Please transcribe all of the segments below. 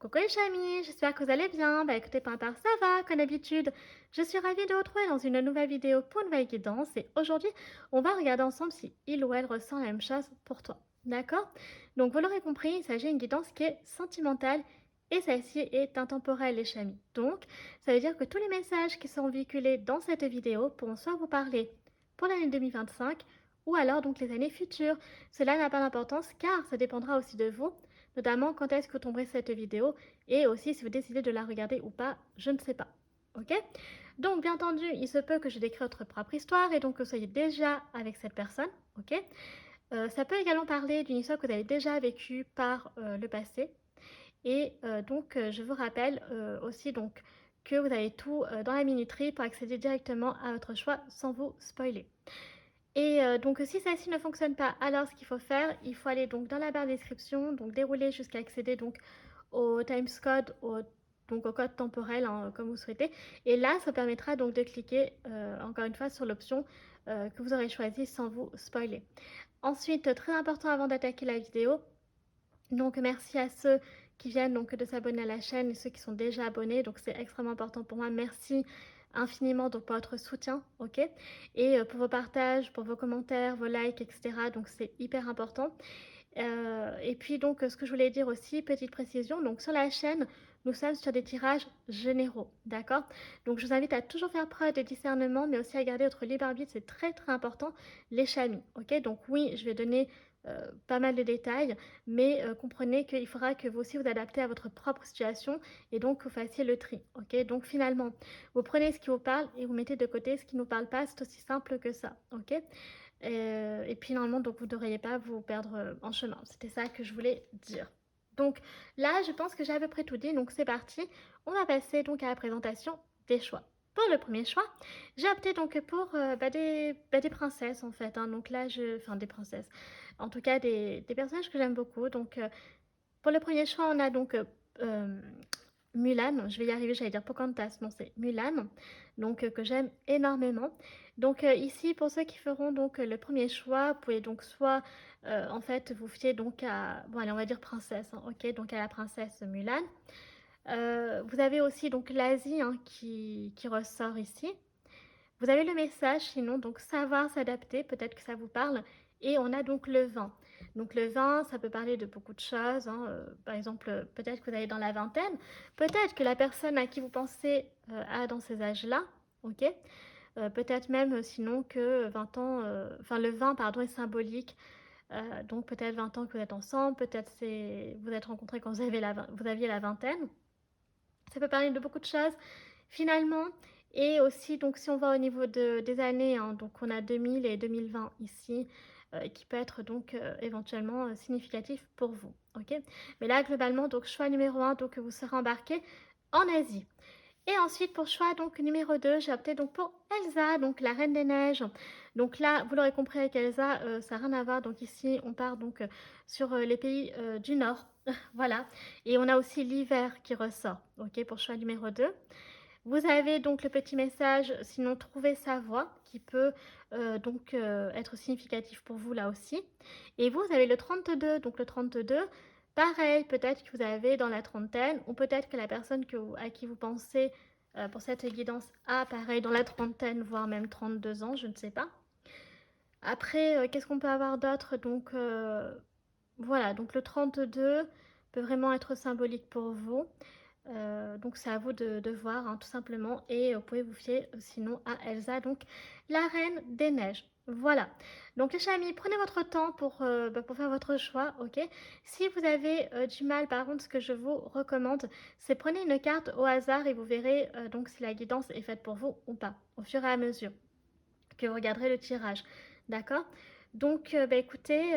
Coucou les amis, j'espère que vous allez bien. Bah écoutez, par part ça va, comme d'habitude. Je suis ravie de vous retrouver dans une nouvelle vidéo pour une nouvelle guidance. Et aujourd'hui, on va regarder ensemble si il ou elle ressent la même chose pour toi. D'accord? Donc vous l'aurez compris, il s'agit d'une guidance qui est sentimentale et celle-ci est intemporelle les amis. Donc, ça veut dire que tous les messages qui seront véhiculés dans cette vidéo pourront soit vous parler pour l'année 2025 ou alors donc les années futures. Cela n'a pas d'importance car ça dépendra aussi de vous, notamment quand est-ce que vous tomberez cette vidéo et aussi si vous décidez de la regarder ou pas, je ne sais pas. Ok? Donc bien entendu, il se peut que je décris votre propre histoire et donc que vous soyez déjà avec cette personne. Ok? Ça peut également parler d'une histoire que vous avez déjà vécue par le passé. Et donc je vous rappelle aussi donc que vous avez tout dans la minuterie pour accéder directement à votre choix sans vous spoiler. Et donc si celle-ci ne fonctionne pas, alors ce qu'il faut faire, il faut aller donc dans la barre description, donc dérouler jusqu'à accéder donc au timescode, donc au code temporel hein, comme vous souhaitez. Et là, ça permettra donc de cliquer encore une fois sur l'option que vous aurez choisie sans vous spoiler. Ensuite, très important avant d'attaquer la vidéo, donc merci à ceux qui viennent donc de s'abonner à la chaîne et ceux qui sont déjà abonnés. Donc c'est extrêmement important pour moi. Merci infiniment donc pour votre soutien, ok? Et pour vos partages, pour vos commentaires, vos likes, etc. Donc c'est hyper important. Et puis donc ce que je voulais dire aussi, petite précision, donc sur la chaîne, nous sommes sur des tirages généraux, d'accord? Donc je vous invite à toujours faire preuve de discernement, mais aussi à garder votre libre arbitre, c'est très très important, les chamis, ok? Donc oui, je vais donner pas mal de détails, mais comprenez qu'il faudra que vous aussi vous adaptez à votre propre situation et donc vous fassiez le tri, ok? Donc finalement, vous prenez ce qui vous parle et vous mettez de côté ce qui ne nous parle pas, c'est aussi simple que ça, ok? Et puis normalement, donc vous ne devriez pas vous perdre en chemin. C'était ça que je voulais dire. Donc là, je pense que j'ai à peu près tout dit, donc c'est parti. On va passer donc à la présentation des choix. Pour le premier choix, j'ai opté donc pour des princesses en fait, hein. Donc là, enfin des princesses, en tout cas des personnages que j'aime beaucoup. Donc pour le premier choix, on a donc euh, Mulan, je vais y arriver, j'allais dire Pocahontas, non c'est Mulan, donc que j'aime énormément. Donc ici, pour ceux qui feront donc le premier choix, vous pouvez donc soit en fait vous fier donc à, bon allez on va dire princesse, hein, ok, donc à la princesse Mulan. Vous avez aussi donc l'Asie hein, qui ressort ici. Vous avez le message, sinon, donc savoir s'adapter, peut-être que ça vous parle. Et on a donc le vin. Donc le vin, ça peut parler de beaucoup de choses, hein. Par exemple, peut-être que vous allez dans la vingtaine. Peut-être que la personne à qui vous pensez a dans ces âges-là. Ok. Peut-être même, sinon, que 20 ans, enfin le vin, pardon, est symbolique. Donc peut-être 20 ans que vous êtes ensemble, peut-être c'est vous êtes rencontrés quand vous aviez la vingtaine. Ça peut parler de beaucoup de choses finalement. Et aussi, donc, si on va au niveau des années, hein, donc on a 2000 et 2020 ici, qui peut être donc éventuellement significatif pour vous. Ok. Mais là, globalement, donc choix numéro un, donc vous serez embarqué en Asie. Et ensuite, pour choix donc numéro 2, j'ai opté donc pour Elsa, donc la Reine des Neiges. Donc là, vous l'aurez compris avec Elsa, ça n'a rien à voir. Donc ici, on part donc sur les pays du Nord. Voilà. Et on a aussi l'hiver qui ressort. Ok, pour choix numéro 2. Vous avez donc le petit message, sinon trouver sa voix, qui peut donc être significatif pour vous là aussi. Et vous avez le 32, donc le 32, pareil, peut-être que vous avez dans la trentaine, ou peut-être que la personne à qui vous pensez pour cette guidance a pareil dans la trentaine, voire même 32 ans, je ne sais pas. Après, qu'est-ce qu'on peut avoir d'autre? Donc voilà, donc le 32 peut vraiment être symbolique pour vous. Donc c'est à vous de voir hein, tout simplement et vous pouvez vous fier sinon à Elsa, donc la reine des neiges. Voilà. Donc les amis, prenez votre temps pour faire votre choix, ok? Si vous avez du mal, par contre, ce que je vous recommande, c'est prenez une carte au hasard et vous verrez donc si la guidance est faite pour vous ou pas, au fur et à mesure que vous regarderez le tirage. D'accord? Donc écoutez,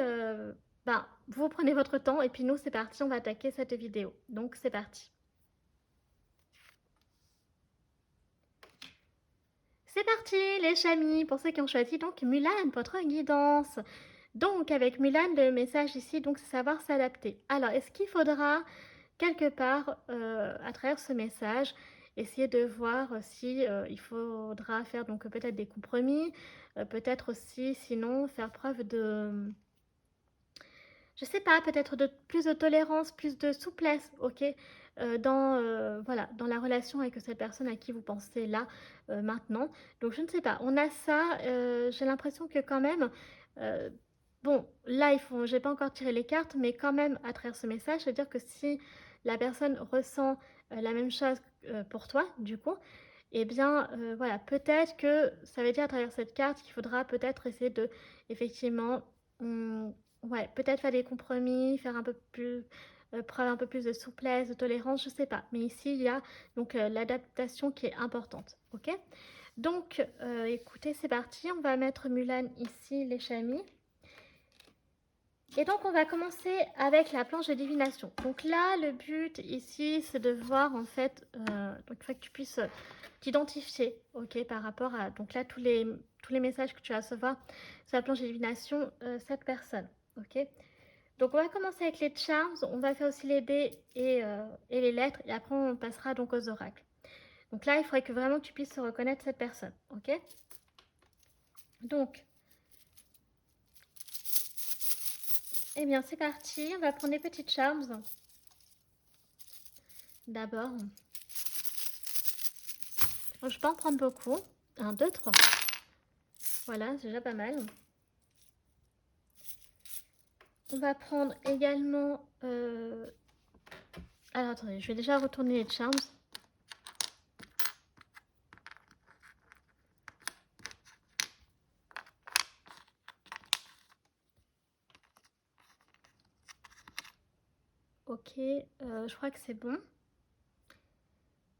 vous prenez votre temps et puis nous c'est parti, on va attaquer cette vidéo. Donc c'est parti. C'est parti les chamis, pour ceux qui ont choisi donc Mulan, votre guidance. Donc avec Mulan, le message ici, donc c'est savoir s'adapter. Alors, est-ce qu'il faudra quelque part, à travers ce message, essayer de voir si il faudra faire donc peut-être des compromis, peut-être aussi sinon faire preuve je sais pas, peut-être de plus de tolérance, plus de souplesse, ok, dans, voilà, dans la relation avec cette personne à qui vous pensez là, maintenant. Donc je ne sais pas, on a ça, j'ai l'impression que quand même, euh, bon, là, j'ai pas encore tiré les cartes, mais quand même, à travers ce message, c'est-à-dire que si la personne ressent la même chose pour toi, du coup, eh bien, voilà, peut-être que ça veut dire à travers cette carte qu'il faudra peut-être essayer de, effectivement, ouais, peut-être faire des compromis, faire un peu plus, preuve un peu plus de souplesse, de tolérance, je sais pas. Mais ici, il y a donc l'adaptation qui est importante, ok? Donc, écoutez, c'est parti. On va mettre Mulan ici, les chamis. Et donc, on va commencer avec la planche de divination. Donc là, le but ici, c'est de voir en fait, donc il faut que tu puisses t'identifier, ok, par rapport à, donc là, tous les messages que tu vas recevoir sur la planche de divination, cette personne, ok. Donc, on va commencer avec les charms, on va faire aussi les dés et les lettres, et après, on passera donc aux oracles. Donc là, il faudrait que vraiment tu puisses reconnaître cette personne, ok. Donc, eh bien, c'est parti, on va prendre les petites charms. D'abord, je peux en prendre beaucoup. 1, 2, 3. Voilà, c'est déjà pas mal. On va prendre également... Alors, attendez, je vais déjà retourner les charms. Ok, je crois que c'est bon.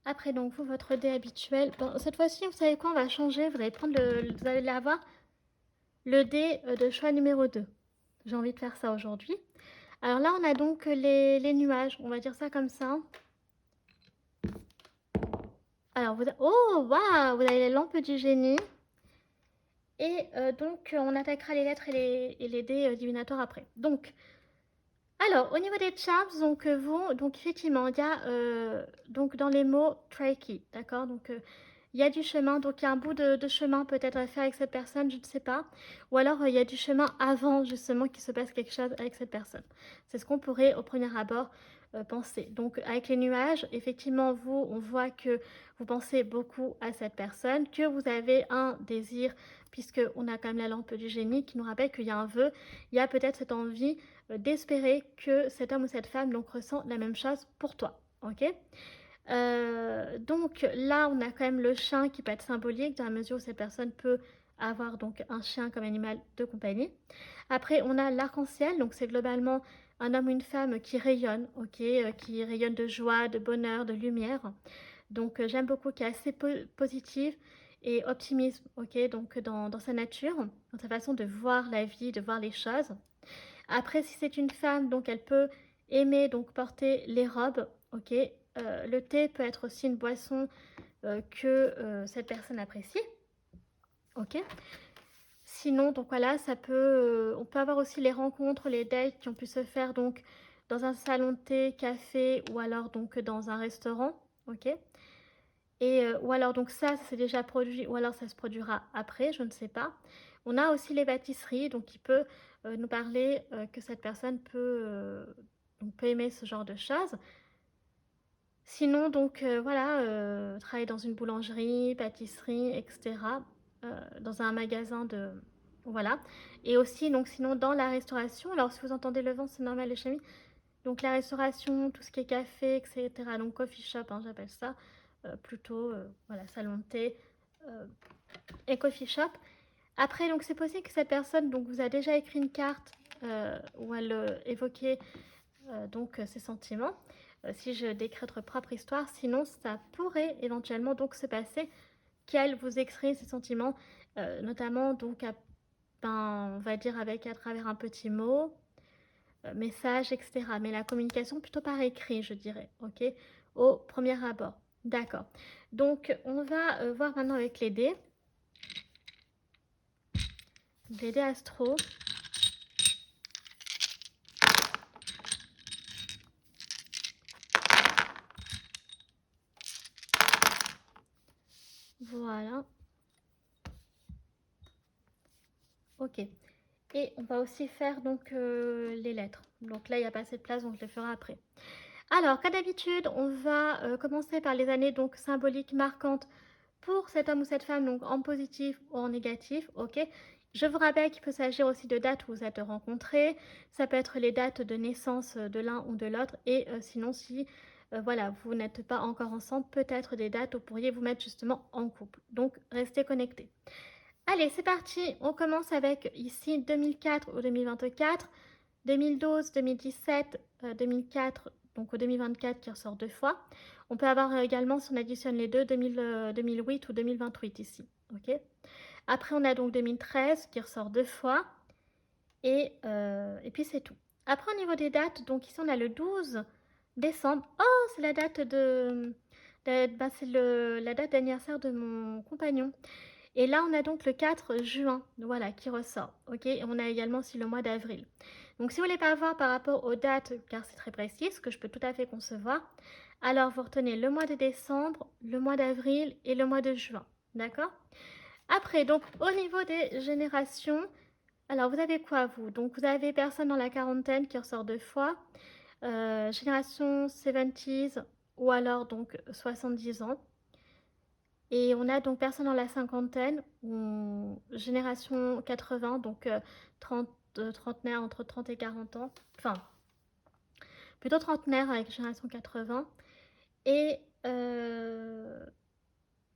Après, donc, vous, votre dé habituel. Bon, cette fois-ci, vous savez quoi, on va changer. Vous allez avoir le dé de choix numéro 2. J'ai envie de faire ça aujourd'hui. Alors là, on a donc les nuages. On va dire ça comme ça. Alors, oh, waouh, vous avez les lampes du génie. Et donc, on attaquera les lettres et les dés divinatoires après. Donc, alors, au niveau des charms, donc effectivement, il y a donc dans les mots tricky, d'accord. Donc, il y a du chemin, donc il y a un bout de chemin peut-être à faire avec cette personne, je ne sais pas. Ou alors, il y a du chemin avant justement qu'il se passe quelque chose avec cette personne. C'est ce qu'on pourrait au premier abord penser. Donc, avec les nuages, effectivement, on voit que vous pensez beaucoup à cette personne, que vous avez un désir, puisqu'on a quand même la lampe du génie qui nous rappelle qu'il y a un vœu, il y a peut-être cette envie d'espérer que cet homme ou cette femme donc ressent la même chose pour toi, ok. Donc là, on a quand même le chien qui peut être symbolique dans la mesure où cette personne peut avoir donc un chien comme animal de compagnie. Après, on a l'arc-en-ciel, donc c'est globalement un homme ou une femme qui rayonne, ok, qui rayonne de joie, de bonheur, de lumière. Donc j'aime beaucoup, qui est assez positive et optimisme, ok, donc dans sa nature, dans sa façon de voir la vie, de voir les choses. Après, si c'est une femme, donc elle peut aimer donc porter les robes, ok. Le thé peut être aussi une boisson que cette personne apprécie, ok. Sinon, donc voilà, on peut avoir aussi les rencontres, les dates qui ont pu se faire donc dans un salon de thé, café ou alors donc dans un restaurant, ok. Et ou alors donc ça c'est déjà produit ou alors ça se produira après, je ne sais pas. On a aussi les pâtisseries, donc il peut nous parler que cette personne peut aimer ce genre de choses. Sinon donc voilà, travailler dans une boulangerie, pâtisserie, etc. Dans un magasin de... Voilà. Et aussi donc sinon dans la restauration, alors si vous entendez le vent c'est normal les chamis. Donc la restauration, tout ce qui est café, etc. Donc coffee shop, hein, j'appelle ça. Plutôt voilà, salon de thé et coffee shop. Après, donc c'est possible que cette personne donc vous a déjà écrit une carte où elle évoquait donc ses sentiments. Si je décris votre propre histoire, sinon ça pourrait éventuellement donc se passer qu'elle vous écrit ses sentiments, notamment donc ben, on va dire à travers un petit mot, message, etc. Mais la communication plutôt par écrit, je dirais, ok, au premier abord. D'accord. Donc, on va voir maintenant avec les dés. Les dés astro. Voilà. Ok. Et on va aussi faire donc les lettres. Donc là, il n'y a pas assez de place, donc je les ferai après. Alors, comme d'habitude, on va commencer par les années donc symboliques marquantes pour cet homme ou cette femme, donc en positif ou en négatif, ok. Je vous rappelle qu'il peut s'agir aussi de dates où vous êtes rencontrés. Ça peut être les dates de naissance de l'un ou de l'autre. Et sinon, si voilà, vous n'êtes pas encore ensemble, peut-être des dates où vous pourriez vous mettre justement en couple. Donc, restez connectés. Allez, c'est parti. On commence avec ici 2004 ou 2024, 2012, 2017, 2004, donc au 2024 qui ressort deux fois. On peut avoir également, si on additionne les deux, 2008 ou 2028 ici. Ok. Après, on a donc 2013 qui ressort deux fois. Et puis, c'est tout. Après, au niveau des dates, donc ici, on a le 12 décembre. Oh, c'est la date bah, c'est la date d'anniversaire de mon compagnon. Et là, on a donc le 4 juin, voilà, qui ressort. Ok. Et on a également aussi le mois d'avril. Donc, si vous voulez pas voir par rapport aux dates, car c'est très précis, ce que je peux tout à fait concevoir, alors vous retenez le mois de décembre, le mois d'avril et le mois de juin. D'accord? Après, donc, au niveau des générations, alors vous avez quoi, vous? Donc, vous avez personne dans la quarantaine qui ressort deux fois, génération 70s ou alors donc 70 ans. Et on a donc personne dans la cinquantaine, ou génération 80, donc 30, trentenaire entre 30 et 40 ans. Enfin, plutôt trentenaire avec génération 80. Et, euh,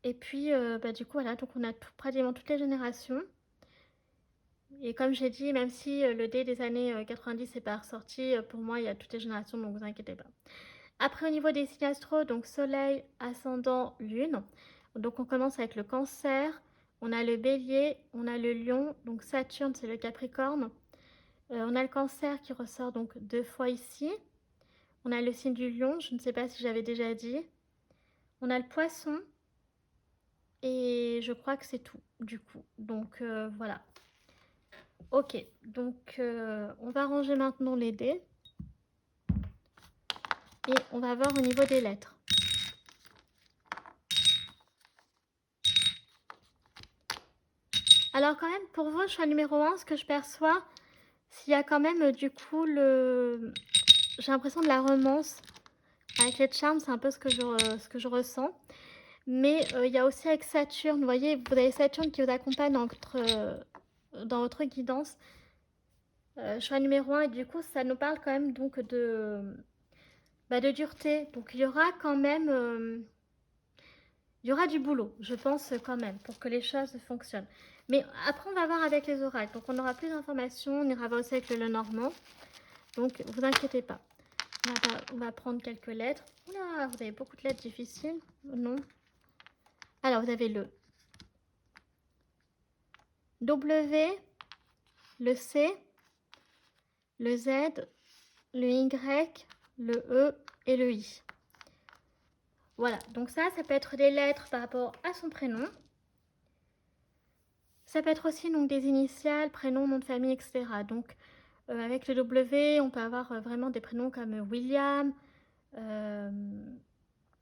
et puis, bah, du coup, voilà, donc on a pratiquement toutes les générations. Et comme j'ai dit, même si le dé des années 90 n'est pas ressorti, pour moi, il y a toutes les générations, donc vous inquiétez pas. Après, au niveau des signes astro, donc soleil, ascendant, lune. Donc on commence avec le cancer, on a le bélier, on a le lion, donc Saturne, c'est le capricorne. On a le cancer qui ressort donc deux fois ici. On a le signe du lion, je ne sais pas si j'avais déjà dit. On a le poisson. Et je crois que c'est tout, du coup. Donc voilà. Ok, donc on va ranger maintenant les dés. Et on va voir au niveau des lettres. Alors quand même, pour vous, choix numéro 1, ce que je perçois, s'il y a quand même du coup le... J'ai l'impression de la romance. Avec les charmes, c'est un peu ce que je ressens. Mais il y a aussi avec Saturne, vous voyez, vous avez Saturne qui vous accompagne dans votre guidance. Choix numéro 1, et du coup, ça nous parle quand même donc de dureté. Donc il y aura quand même... il y aura du boulot, je pense quand même, pour que les choses fonctionnent. Mais après, on va voir avec les oracles. Donc, on aura plus d'informations. On ira voir aussi avec le Lenormand. Donc, vous inquiétez pas. On va prendre quelques lettres. Oula, vous avez beaucoup de lettres difficiles. Non. Alors, vous avez le W, le C, le Z, le Y, le E et le I. Voilà. Donc, ça peut être des lettres par rapport à son prénom. Ça peut être aussi donc des initiales, prénom, nom de famille, etc. Donc, avec le W, on peut avoir vraiment des prénoms comme William,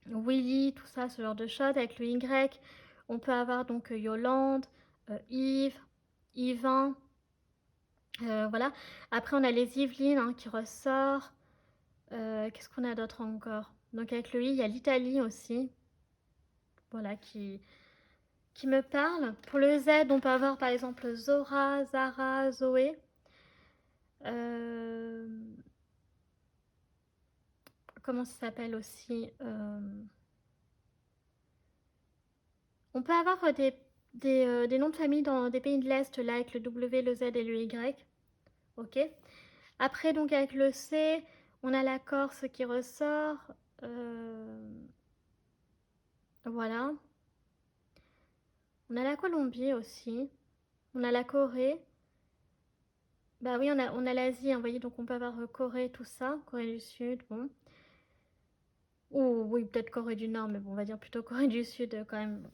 Willy, tout ça, ce genre de choses. Avec le Y, on peut avoir donc Yolande, Yves, Yvain. Voilà. Après, on a les Yvelines hein, qui ressort. Qu'est-ce qu'on a d'autre encore? Donc, avec le I, il y a l'Italie aussi. Voilà, qui me parle. Pour le Z, on peut avoir par exemple Zora, Zara, Zoé. Comment ça s'appelle aussi On peut avoir des noms de famille dans des pays de l'Est, là, avec le W, le Z et le Y. Ok. Après, donc, avec le C, on a la Corse qui ressort. Voilà. On a la Colombie aussi. On a la Corée. Bah oui, on a l'Asie, hein, vous voyez, donc on peut avoir Corée, tout ça. Corée du Sud, bon. Ou oui, peut-être Corée du Nord, mais bon, on va dire plutôt Corée du Sud quand même.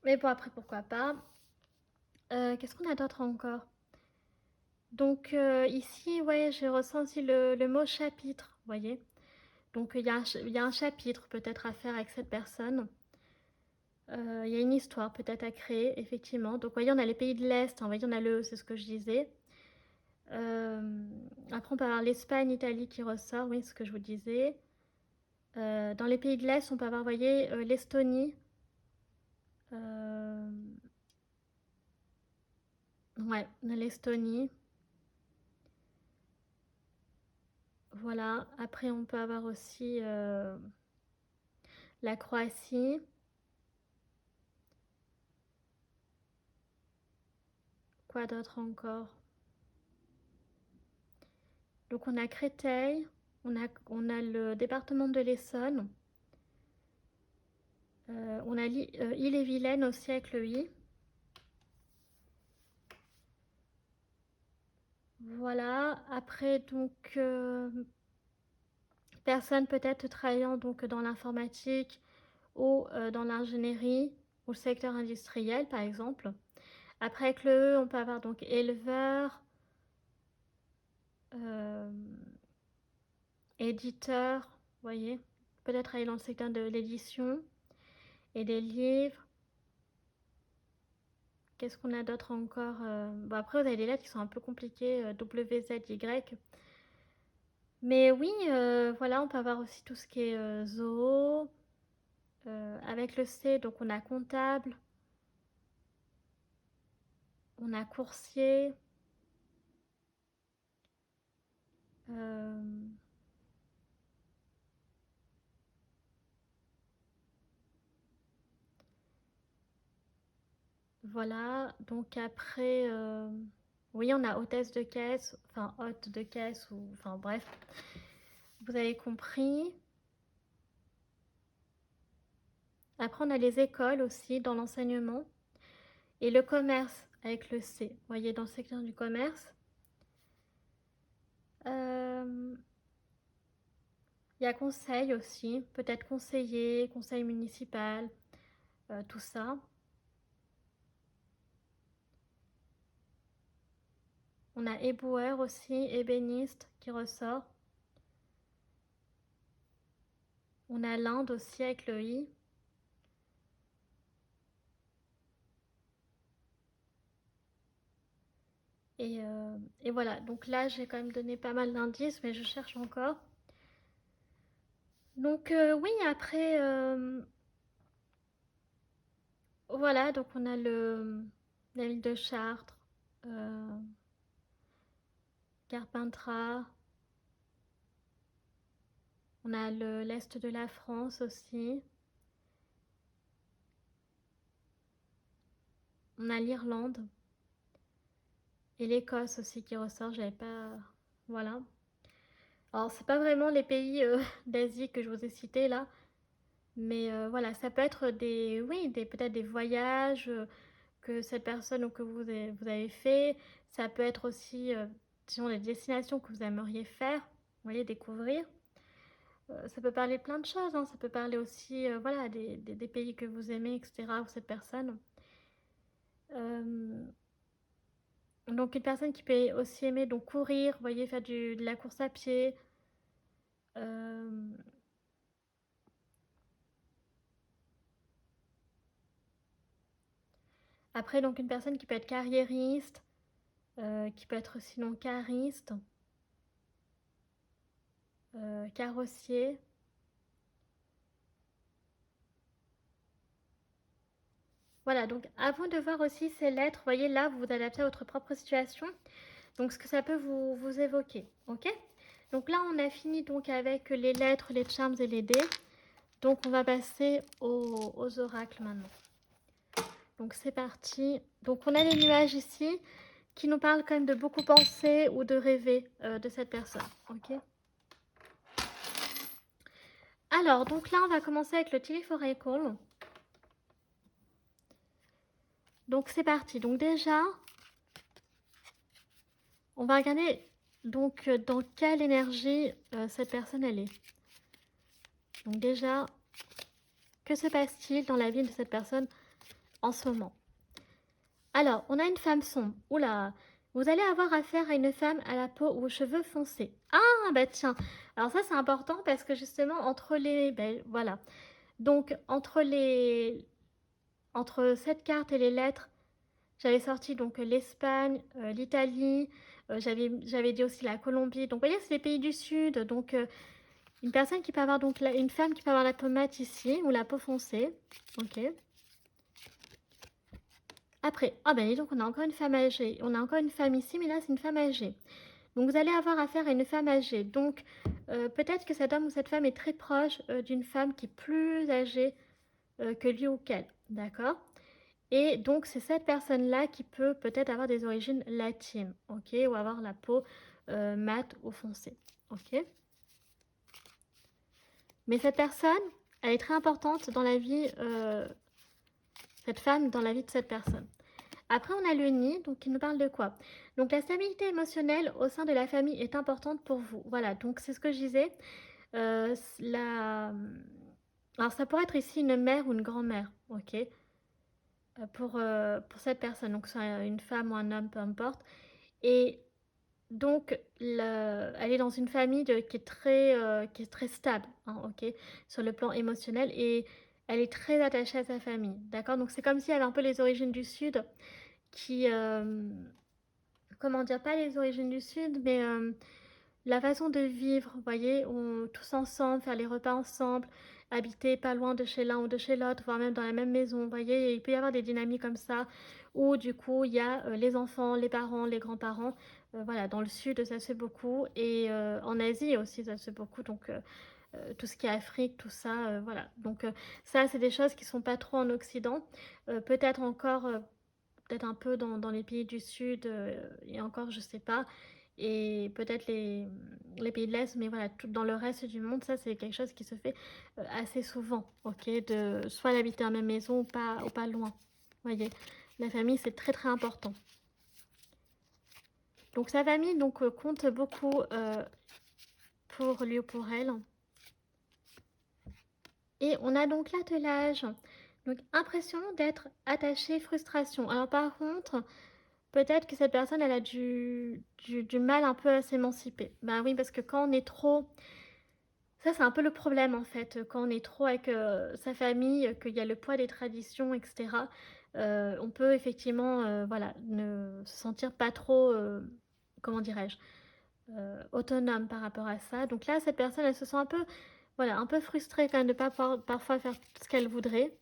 Mais bon, après, pourquoi pas. Qu'est-ce qu'on a d'autre encore? Donc ici, ouais, j'ai ressenti le mot chapitre, vous voyez. Donc il y a un chapitre peut-être à faire avec cette personne. Il y a une histoire peut-être à créer, effectivement. Donc vous voyez, on a les pays de l'Est, hein, vous voyez, on a le, c'est ce que je disais. Après, on peut avoir l'Espagne, l'Italie qui ressort, oui, ce que je vous disais. Dans les pays de l'Est, on peut avoir, vous voyez, l'Estonie. Ouais, l'Estonie. Voilà. Après, on peut avoir aussi la Croatie. Quoi d'autre encore? Donc, on a Créteil. On a le département de l'Essonne. On a Ille-et-Vilaine aussi avec le I. Voilà. Après, donc, personne peut-être travaillant donc dans l'informatique ou dans l'ingénierie ou le secteur industriel, par exemple. Après, avec le E, on peut avoir donc éleveur, euh, éditeur, vous voyez, peut-être travailler dans le secteur de l'édition et des livres. Qu'est-ce qu'on a d'autre encore? Bon, après, vous avez des lettres qui sont un peu compliquées, W, Z, Y. Mais oui, voilà, on peut avoir aussi tout ce qui est zoo. Avec le C, donc on a comptable, on a coursier. euh, voilà, donc après, oui, on a hôtesse de caisse, enfin hôte de caisse, ou enfin bref, vous avez compris. Après, on a les écoles aussi dans l'enseignement et le commerce avec le C. Vous voyez, dans le secteur du commerce. Il y a conseil aussi, peut-être conseiller, conseil municipal, tout ça. On a éboueur aussi, ébéniste qui ressort. On a l'Inde aussi avec le I. Et voilà, donc là j'ai quand même donné pas mal d'indices, mais je cherche encore. Donc oui, après, voilà, donc on a la ville de Chartres, euh, Carpentras, on a l'Est de la France aussi, on a l'Irlande et l'Écosse aussi qui ressort, j'avais pas... Voilà. Alors c'est pas vraiment les pays d'Asie que je vous ai cités là, mais voilà, ça peut être des, oui, peut-être des voyages que cette personne ou que vous avez fait. Ça peut être aussi, disons, des destinations que vous aimeriez faire, vous voyez, découvrir. Ça peut parler de plein de choses, hein. Ça peut parler aussi, voilà, des pays que vous aimez, etc., ou cette personne. Euh, donc une personne qui peut aussi aimer donc courir, vous voyez, faire de la course à pied. Euh, Après, donc une personne qui peut être carriériste, qui peut être sinon cariste, carrossier. Voilà, donc avant de voir aussi ces lettres, vous voyez là, vous vous adaptez à votre propre situation. Donc ce que ça peut vous évoquer, ok? Donc là, on a fini donc avec les lettres, les charms et les dés. Donc on va passer aux oracles maintenant. Donc c'est parti. Donc on a les nuages ici qui nous parlent quand même de beaucoup penser ou de rêver de cette personne, ok? Alors, donc là, on va commencer avec le Teleforacle. Donc c'est parti. Donc déjà, on va regarder donc dans quelle énergie cette personne elle est. Donc déjà, que se passe-t-il dans la vie de cette personne en ce moment? Alors, on a une femme sombre. Oula, vous allez avoir affaire à une femme à la peau ou aux cheveux foncés. Ah, bah tiens. Alors ça, c'est important parce que justement, entre les... Ben, voilà. Donc, entre cette carte et les lettres, j'avais sorti donc l'Espagne, l'Italie, J'avais dit aussi la Colombie. Donc, vous voyez, c'est les pays du Sud. Donc, une personne qui peut avoir, donc, une femme qui peut avoir la peau mate ici, ou la peau foncée. Ok. Après, ah ben, dis donc, on a encore une femme âgée. On a encore une femme ici, mais là, c'est une femme âgée. Donc, vous allez avoir affaire à une femme âgée. Donc, peut-être que cet homme ou cette femme est très proche d'une femme qui est plus âgée que lui ou qu'elle. D'accord? Et donc, c'est cette personne-là qui peut peut-être avoir des origines latines, ok? Ou avoir la peau mate ou foncée, ok? Mais cette personne, elle est très importante dans la vie, cette femme dans la vie de cette personne. Après, on a le nid, donc il nous parle de quoi? Donc, la stabilité émotionnelle au sein de la famille est importante pour vous. Voilà, donc c'est ce que je disais. La... Alors, ça pourrait être ici une mère ou une grand-mère, ok? Pour cette personne, donc c'est une femme ou un homme, peu importe. Et donc, elle est dans une famille qui est très stable, hein, ok, sur le plan émotionnel, et elle est très attachée à sa famille, d'accord? Donc, c'est comme si elle avait un peu les origines du Sud, qui, comment dire, pas les origines du Sud, mais la façon de vivre, vous voyez, tous ensemble, faire les repas ensemble, habiter pas loin de chez l'un ou de chez l'autre, voire même dans la même maison, vous voyez, il peut y avoir des dynamiques comme ça, où du coup, il y a les enfants, les parents, les grands-parents, voilà, dans le sud, ça se fait beaucoup, et en Asie aussi, ça se fait beaucoup, donc tout ce qui est Afrique, tout ça, voilà. Donc ça, c'est des choses qui sont pas trop en Occident, peut-être encore, peut-être un peu dans les pays du sud, et encore, je sais pas, et peut-être les pays de l'Est, mais voilà, tout, dans le reste du monde, ça c'est quelque chose qui se fait assez souvent, ok, de soit d'habiter dans la même maison ou pas loin, voyez. La famille, c'est très très important. Donc sa famille donc, compte beaucoup pour lui ou pour elle. Et on a donc l'attelage. Donc impression d'être attaché, frustration. Alors par contre, peut-être que cette personne, elle a du mal un peu à s'émanciper. Ben oui, parce que quand on est trop... Ça, c'est un peu le problème, en fait. Quand on est trop avec sa famille, qu'il y a le poids des traditions, etc., on peut effectivement, voilà, ne se sentir pas trop, comment dirais-je, autonome par rapport à ça. Donc là, cette personne, elle se sent un peu, voilà, un peu frustrée quand même de ne pas pouvoir parfois faire ce qu'elle voudrait.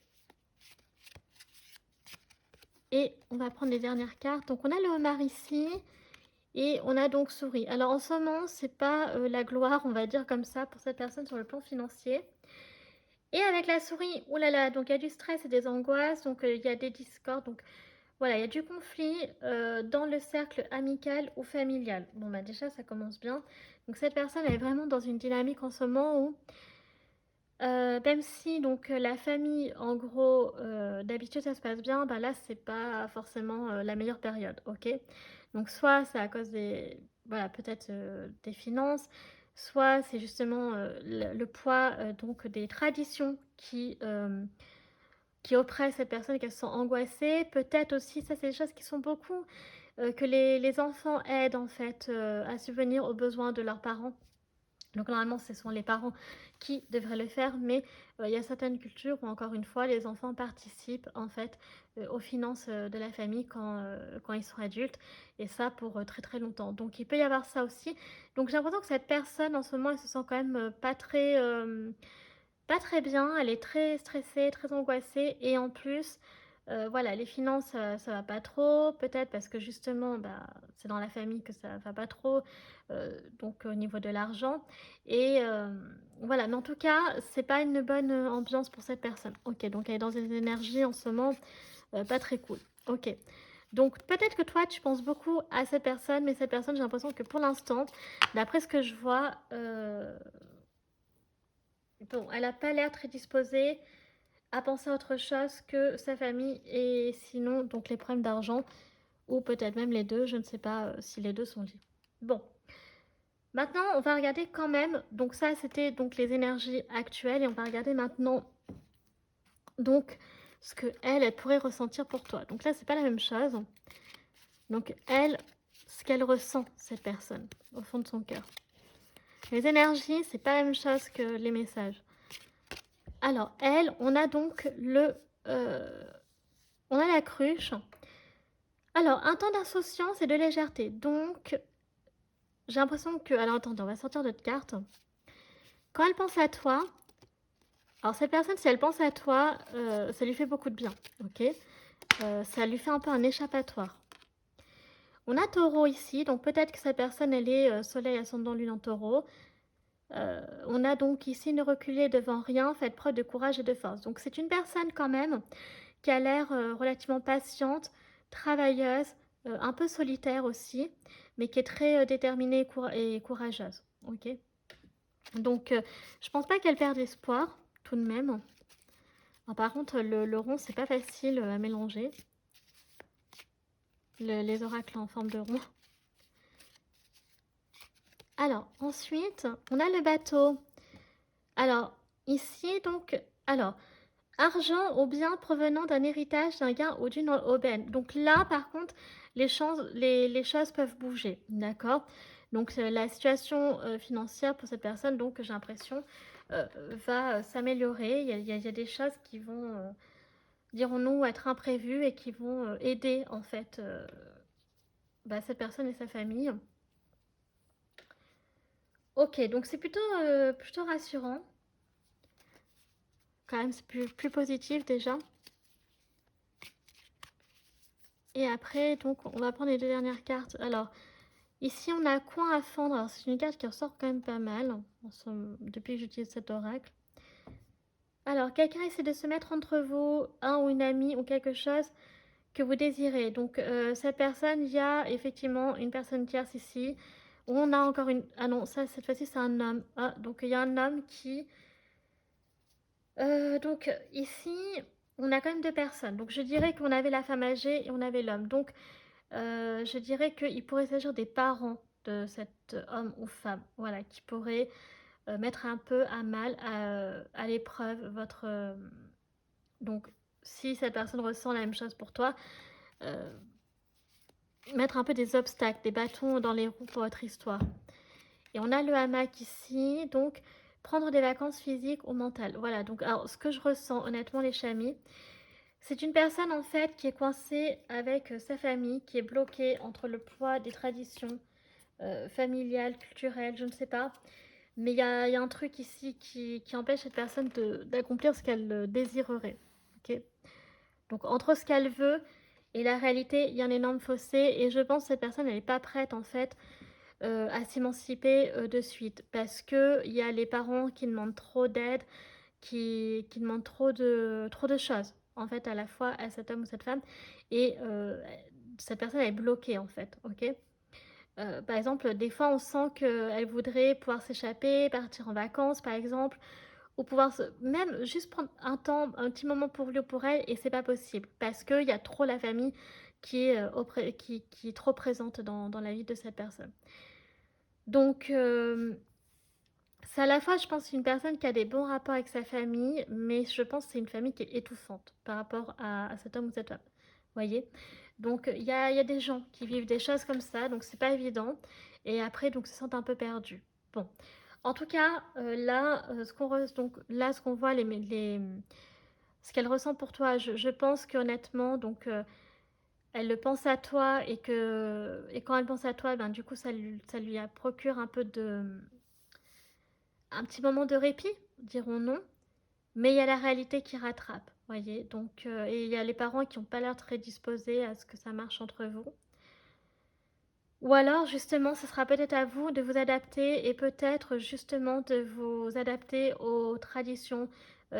Et on va prendre les dernières cartes. Donc on a le homard ici. Et on a donc souris. Alors en ce moment, c'est pas la gloire, on va dire comme ça, pour cette personne sur le plan financier. Et avec la souris, oulala, donc il y a du stress et des angoisses, donc il y a des discordes, donc voilà, il y a du conflit dans le cercle amical ou familial. Bon bah déjà ça commence bien. Donc cette personne elle est vraiment dans une dynamique en ce moment où même si donc la famille en gros d'habitude ça se passe bien, bah là c'est pas forcément la meilleure période, ok? Donc soit c'est à cause des voilà peut-être des finances, soit c'est justement le poids donc des traditions qui oppressent cette personne et qu'elle se sent angoissée. Peut-être aussi, ça c'est des choses qui sont beaucoup, que les enfants aident en fait à subvenir aux besoins de leurs parents. Donc normalement, ce sont les parents qui devraient le faire, mais il y a certaines cultures où, encore une fois, les enfants participent en fait aux finances de la famille quand ils sont adultes, et ça pour très très longtemps. Donc il peut y avoir ça aussi. Donc j'ai l'impression que cette personne, en ce moment, elle se sent quand même pas très bien, elle est très stressée, très angoissée, et en plus, voilà, les finances, ça va pas trop, peut-être parce que justement, bah, c'est dans la famille que ça va pas trop, donc au niveau de l'argent, et voilà, mais en tout cas, c'est pas une bonne ambiance pour cette personne. Ok, donc elle est dans des énergies en ce moment pas très cool. Ok. Donc peut-être que toi tu penses beaucoup à cette personne, mais cette personne, j'ai l'impression que pour l'instant, d'après ce que je vois, bon, elle n'a pas l'air très disposée à penser à autre chose que sa famille et sinon donc les problèmes d'argent, ou peut-être même les deux, je ne sais pas si les deux sont liés. Bon, maintenant on va regarder quand même, donc ça c'était donc les énergies actuelles, et on va regarder maintenant donc ce que elle pourrait ressentir pour toi. Donc là c'est pas la même chose. Donc elle, ce qu'elle ressent, cette personne, au fond de son cœur. Les énergies, c'est pas la même chose que les messages. Alors, elle, on a donc on a la cruche. Alors, un temps d'insouciance et de légèreté. Donc, j'ai l'impression que... Alors, attendez, on va sortir notre carte. Quand elle pense à toi, alors cette personne, si elle pense à toi, ça lui fait beaucoup de bien, ok? Ça lui fait un peu un échappatoire. On a Taureau ici, donc peut-être que cette personne, elle est Soleil, Ascendant, Lune en Taureau. On a donc ici ne reculer devant rien, faites preuve de courage et de force. Donc c'est une personne quand même qui a l'air relativement patiente, travailleuse, un peu solitaire aussi, mais qui est très déterminée et courageuse. Ok. Donc je pense pas qu'elle perde espoir, tout de même. Alors, par contre, le rond, c'est pas facile à mélanger. Les oracles en forme de rond. Alors, ensuite, on a le bateau. Alors, ici, donc, alors, argent ou bien provenant d'un héritage, d'un gain ou d'une aubaine. Donc là, par contre, les choses peuvent bouger, d'accord? Donc la situation financière pour cette personne, donc j'ai l'impression, va s'améliorer. Il y a des choses qui vont, dirons-nous, être imprévues et qui vont aider, en fait, cette personne et sa famille. Ok, donc c'est plutôt rassurant. Quand même, c'est plus positif déjà. Et après, donc, on va prendre les 2 dernières cartes. Alors, ici, on a coin à fendre. Alors, c'est une carte qui ressort quand même pas mal depuis que j'utilise cet oracle. Alors, quelqu'un essaie de se mettre entre vous, un ou une amie ou quelque chose que vous désirez. Donc, cette personne, il y a effectivement une personne tierce ici. On a encore une... Ah non, ça, cette fois-ci, c'est un homme. Ah, donc, il y a un homme qui... donc, ici, on a quand même 2 personnes. Donc, je dirais qu'on avait la femme âgée et on avait l'homme. Donc, je dirais qu'il pourrait s'agir des parents de cet homme ou femme, voilà, qui pourraient mettre un peu à mal, à l'épreuve votre... donc, si cette personne ressent la même chose pour toi, euh, mettre un peu des obstacles, des bâtons dans les roues pour votre histoire. Et on a le hamac ici, donc prendre des vacances physiques ou mentales. Voilà, donc alors, ce que je ressens, honnêtement, les chamis, c'est une personne en fait qui est coincée avec sa famille, qui est bloquée entre le poids des traditions familiales, culturelles, je ne sais pas. Mais il y a un truc ici qui empêche cette personne d'accomplir ce qu'elle désirerait. Ok. Donc entre ce qu'elle veut et la réalité, il y a un énorme fossé. Et je pense que cette personne, elle n'est pas prête en fait à s'émanciper de suite. Parce qu'il y a les parents qui demandent trop d'aide, qui demandent trop de choses, en fait, à la fois à cet homme ou cette femme. Et cette personne elle est bloquée, en fait. Ok. Par exemple, des fois, on sent qu'elle voudrait pouvoir s'échapper, partir en vacances, par exemple, ou pouvoir même juste prendre un temps, un petit moment pour lui ou pour elle, et c'est pas possible parce qu'il y a trop la famille qui est trop présente dans la vie de cette personne. Donc, c'est à la fois, je pense, une personne qui a des bons rapports avec sa famille, mais je pense que c'est une famille qui est étouffante par rapport à cet homme ou cette femme. Vous voyez? Donc, il y a des gens qui vivent des choses comme ça, donc c'est pas évident. Et après, donc, se sentent un peu perdus. Bon. En tout cas, là, ce qu'on voit, ce qu'elle ressent pour toi, je pense qu'honnêtement, donc, elle le pense à toi et quand elle pense à toi, ben, du coup, ça lui procure un petit moment de répit, dirons-nous, mais il y a la réalité qui rattrape, voyez. Donc, et il y a les parents qui n'ont pas l'air très disposés à ce que ça marche entre vous. Ou alors, justement, ce sera peut-être à vous de vous adapter et peut-être justement de vous adapter aux traditions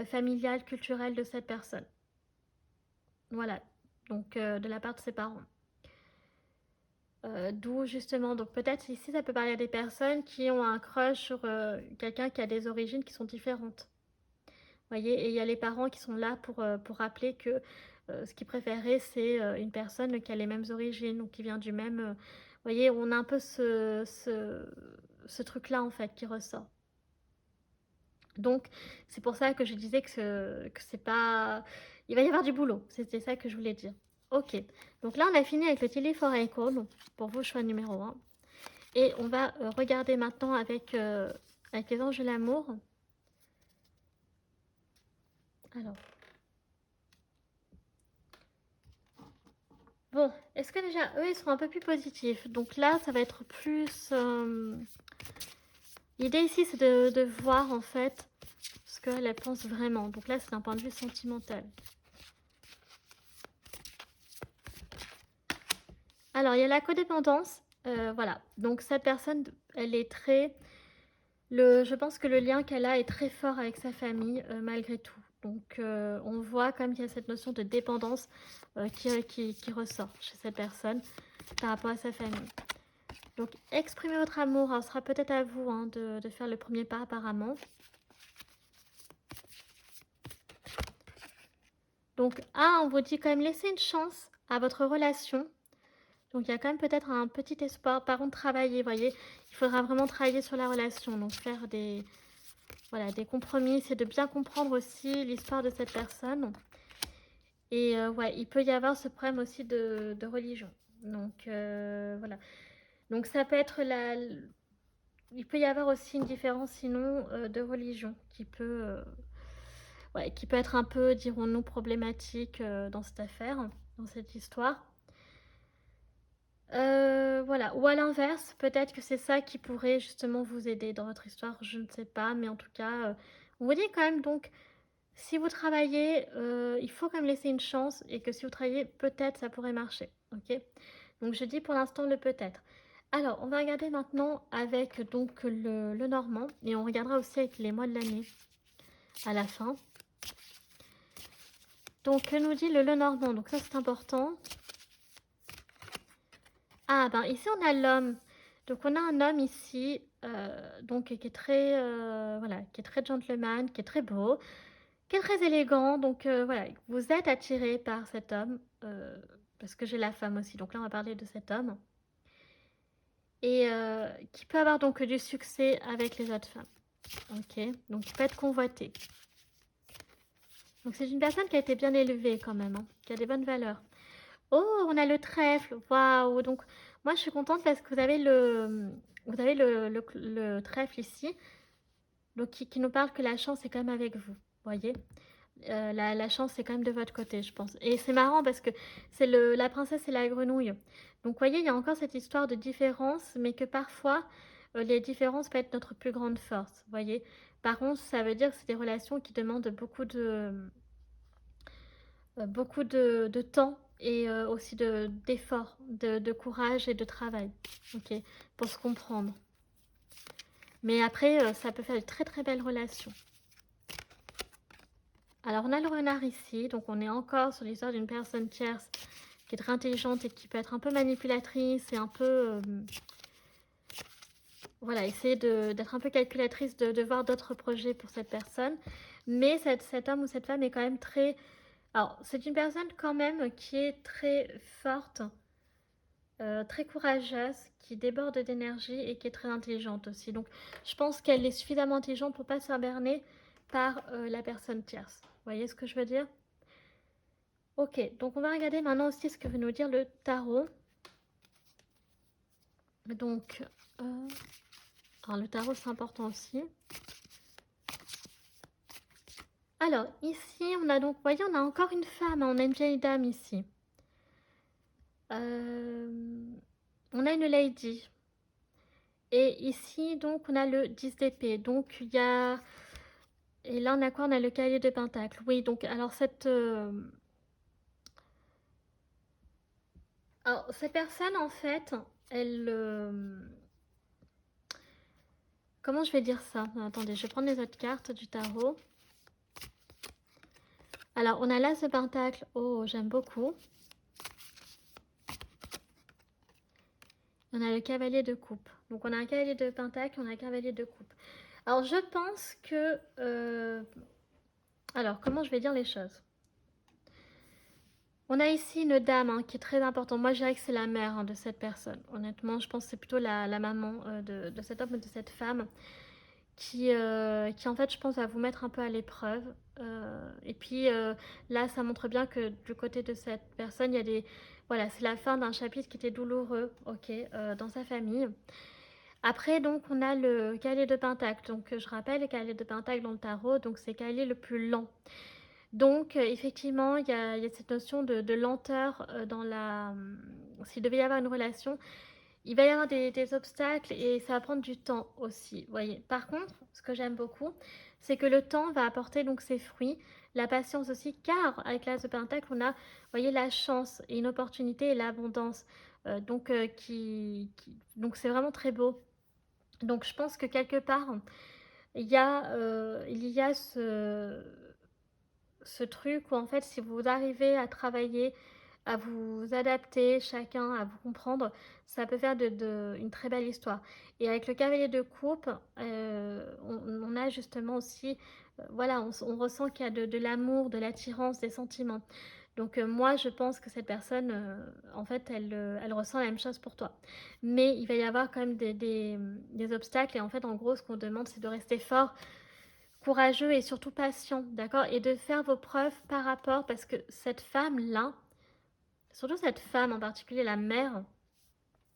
familiales, culturelles de cette personne. Voilà, donc de la part de ses parents. D'où justement, donc peut-être ici ça peut parler à des personnes qui ont un crush sur quelqu'un qui a des origines qui sont différentes. Voyez, et il y a les parents qui sont là pour rappeler que ce qu'ils préféraient, c'est une personne qui a les mêmes origines ou qui vient du même... voyez, on a un peu ce truc-là, en fait, qui ressort. Donc, c'est pour ça que je disais que c'est pas... Il va y avoir du boulot, c'était ça que je voulais dire. Ok, donc là, on a fini avec le Teleforeco, donc pour vous, choix numéro 1. Et on va regarder maintenant avec les anges de l'amour. Alors... Bon, est-ce que déjà, eux, ils sont un peu plus positifs? Donc là, ça va être plus... L'idée ici, c'est de voir, en fait, ce qu'elle pense vraiment. Donc là, c'est d'un point de vue sentimental. Alors, il y a la codépendance. Voilà. Donc, cette personne, elle est très... je pense que le lien qu'elle a est très fort avec sa famille, malgré tout. Donc, on voit comme qu'il y a cette notion de dépendance qui ressort chez cette personne par rapport à sa famille. Donc, exprimer votre amour, alors, ce sera peut-être à vous hein, de faire le premier pas apparemment. Donc, on vous dit quand même laisser une chance à votre relation. Donc, il y a quand même peut-être un petit espoir. Par contre, travailler, vous voyez, il faudra vraiment travailler sur la relation. Donc, faire des compromis. C'est de bien comprendre aussi l'histoire de cette personne. Et ouais, il peut y avoir ce problème aussi de religion. Donc, voilà. Donc, ça peut être il peut y avoir aussi une différence, sinon, de religion qui peut être un peu, dirons-nous, problématique dans cette affaire, dans cette histoire. Voilà. Ou à l'inverse, peut-être que c'est ça qui pourrait justement vous aider dans votre histoire, je ne sais pas, mais en tout cas, on vous dit quand même donc, si vous travaillez, il faut quand même laisser une chance et que si vous travaillez, peut-être ça pourrait marcher, ok? Donc je dis pour l'instant le peut-être. Alors, on va regarder maintenant avec donc le normand et on regardera aussi avec les mois de l'année à la fin. Donc, que nous dit le Lenormand? Donc ça, c'est important. Ah, ben ici, on a l'homme. Donc, on a un homme ici, donc qui est très, voilà, qui est très gentleman, qui est très beau, qui est très élégant. Donc, voilà, vous êtes attiré par cet homme, parce que j'ai la femme aussi. Donc là, on va parler de cet homme. Et qui peut avoir donc du succès avec les autres femmes. Ok, donc il peut être convoité. Donc c'est une personne qui a été bien élevée quand même, hein, qui a des bonnes valeurs. Oh, on a le trèfle. Waouh. Donc, moi, je suis contente parce que vous avez le trèfle ici. Donc, qui nous parle que la chance est quand même avec vous. Voyez, la chance est quand même de votre côté, je pense. Et c'est marrant parce que c'est la princesse et la grenouille. Donc, voyez, il y a encore cette histoire de différence, mais que parfois, les différences peuvent être notre plus grande force. Voyez. Par contre, ça veut dire que c'est des relations qui demandent beaucoup de temps et aussi d'effort, de courage et de travail, ok, pour se comprendre. Mais après, ça peut faire de très très belles relations. Alors, on a le renard ici, donc on est encore sur l'histoire d'une personne tierce qui est très intelligente et qui peut être un peu manipulatrice et un peu... voilà, essayer d'être un peu calculatrice, de voir d'autres projets pour cette personne. Mais cet homme ou cette femme est quand même très... Alors, c'est une personne quand même qui est très forte, très courageuse, qui déborde d'énergie et qui est très intelligente aussi. Donc, je pense qu'elle est suffisamment intelligente pour ne pas se faire berner par la personne tierce. Vous voyez ce que je veux dire? Ok, donc on va regarder maintenant aussi ce que veut nous dire le tarot. Donc, alors le tarot c'est important aussi. Alors, ici, on a donc, vous voyez, on a encore une femme, hein, on a une vieille dame ici. On a une lady. Et ici, donc, on a le 10 d'épée. Donc, il y a... Et là, on a quoi? On a le cavalier de pentacle. Oui, donc, alors, alors, cette personne, en fait, elle... Comment je vais dire ça? Attendez, je vais prendre les autres cartes du tarot. Alors, on a l'as de pentacle. Oh, j'aime beaucoup. On a le cavalier de coupe. Donc, on a un cavalier de pentacle, on a un cavalier de coupe. Alors, je pense que... Alors, comment je vais dire les choses? On a ici une dame hein, qui est très importante. Moi, je dirais que c'est la mère hein, de cette personne. Honnêtement, je pense que c'est plutôt la maman de cet homme et de cette femme qui, en fait, je pense, va vous mettre un peu à l'épreuve. Et puis, là, ça montre bien que du côté de cette personne, il y a des... Voilà, c'est la fin d'un chapitre qui était douloureux, ok, dans sa famille. Après, donc, on a le cavalier de pentacle. Donc, je rappelle, le cavalier de pentacle dans le tarot, donc c'est le cavalier le plus lent. Donc, effectivement, il y a cette notion de lenteur dans la... S'il devait y avoir une relation, il va y avoir des obstacles et ça va prendre du temps aussi, voyez. Par contre, ce que j'aime beaucoup, c'est que le temps va apporter donc ses fruits, la patience aussi, car avec l'As de Pentacle, on a, voyez, la chance et une opportunité et l'abondance. Donc c'est vraiment très beau. Donc je pense que quelque part, il y a ce truc où en fait, si vous arrivez à travailler, à vous adapter chacun, à vous comprendre, ça peut faire une très belle histoire. Et avec le cavalier de coupe, on a justement aussi, voilà, on ressent qu'il y a de l'amour, de l'attirance, des sentiments. Donc moi, je pense que cette personne, en fait, elle ressent la même chose pour toi. Mais il va y avoir quand même des obstacles. Et en fait, en gros, ce qu'on demande, c'est de rester fort, courageux et surtout patient, d'accord? Et de faire vos preuves par rapport, parce que cette femme-là, surtout cette femme en particulier, la mère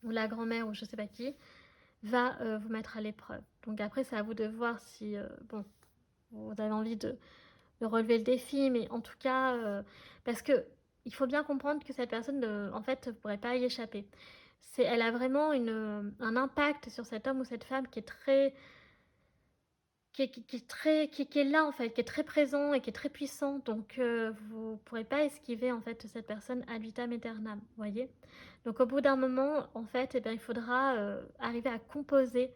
ou la grand-mère ou je sais pas qui, va vous mettre à l'épreuve. Donc après, c'est à vous de voir si, bon, vous avez envie de relever le défi, mais en tout cas, parce que il faut bien comprendre que cette personne, en fait, ne pourrait pas y échapper. Elle a vraiment un impact sur cet homme ou cette femme qui est très, qui est là en fait, qui est très présent et qui est très puissant. Donc vous ne pourrez pas esquiver en fait cette personne ad vitam aeternam, vous voyez. Donc au bout d'un moment, en fait, eh bien, il faudra arriver à composer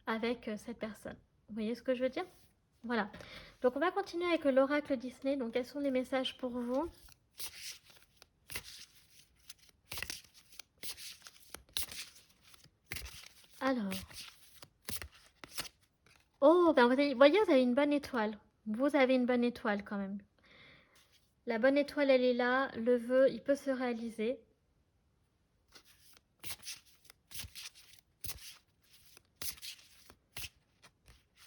avec cette personne. Vous voyez ce que je veux dire? Voilà. Donc on va continuer avec l'oracle Disney. Donc quels sont les messages pour vous? Alors. Oh, ben vous voyez, vous avez une bonne étoile. Vous avez une bonne étoile quand même. La bonne étoile, elle est là. Le vœu, il peut se réaliser.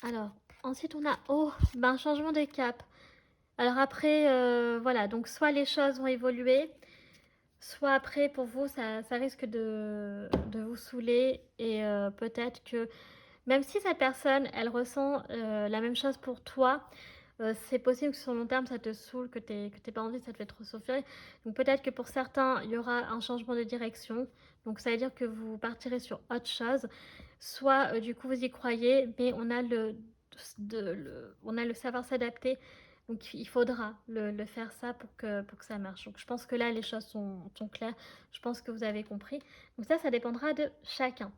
Alors, ensuite on a, oh, ben un changement de cap. Alors après, voilà, donc soit les choses vont évoluer, soit après pour vous, ça risque de vous saouler et peut-être que même si cette personne, elle ressent la même chose pour toi, c'est possible que sur le long terme, ça te saoule, que t'aies pas envie, ça te fait trop souffrir. Donc peut-être que pour certains, il y aura un changement de direction. Donc ça veut dire que vous partirez sur autre chose. Soit du coup vous y croyez, mais on a le savoir s'adapter. Donc il faudra le faire ça pour que ça marche. Donc je pense que là les choses sont claires. Je pense que vous avez compris. Donc ça dépendra de chacun.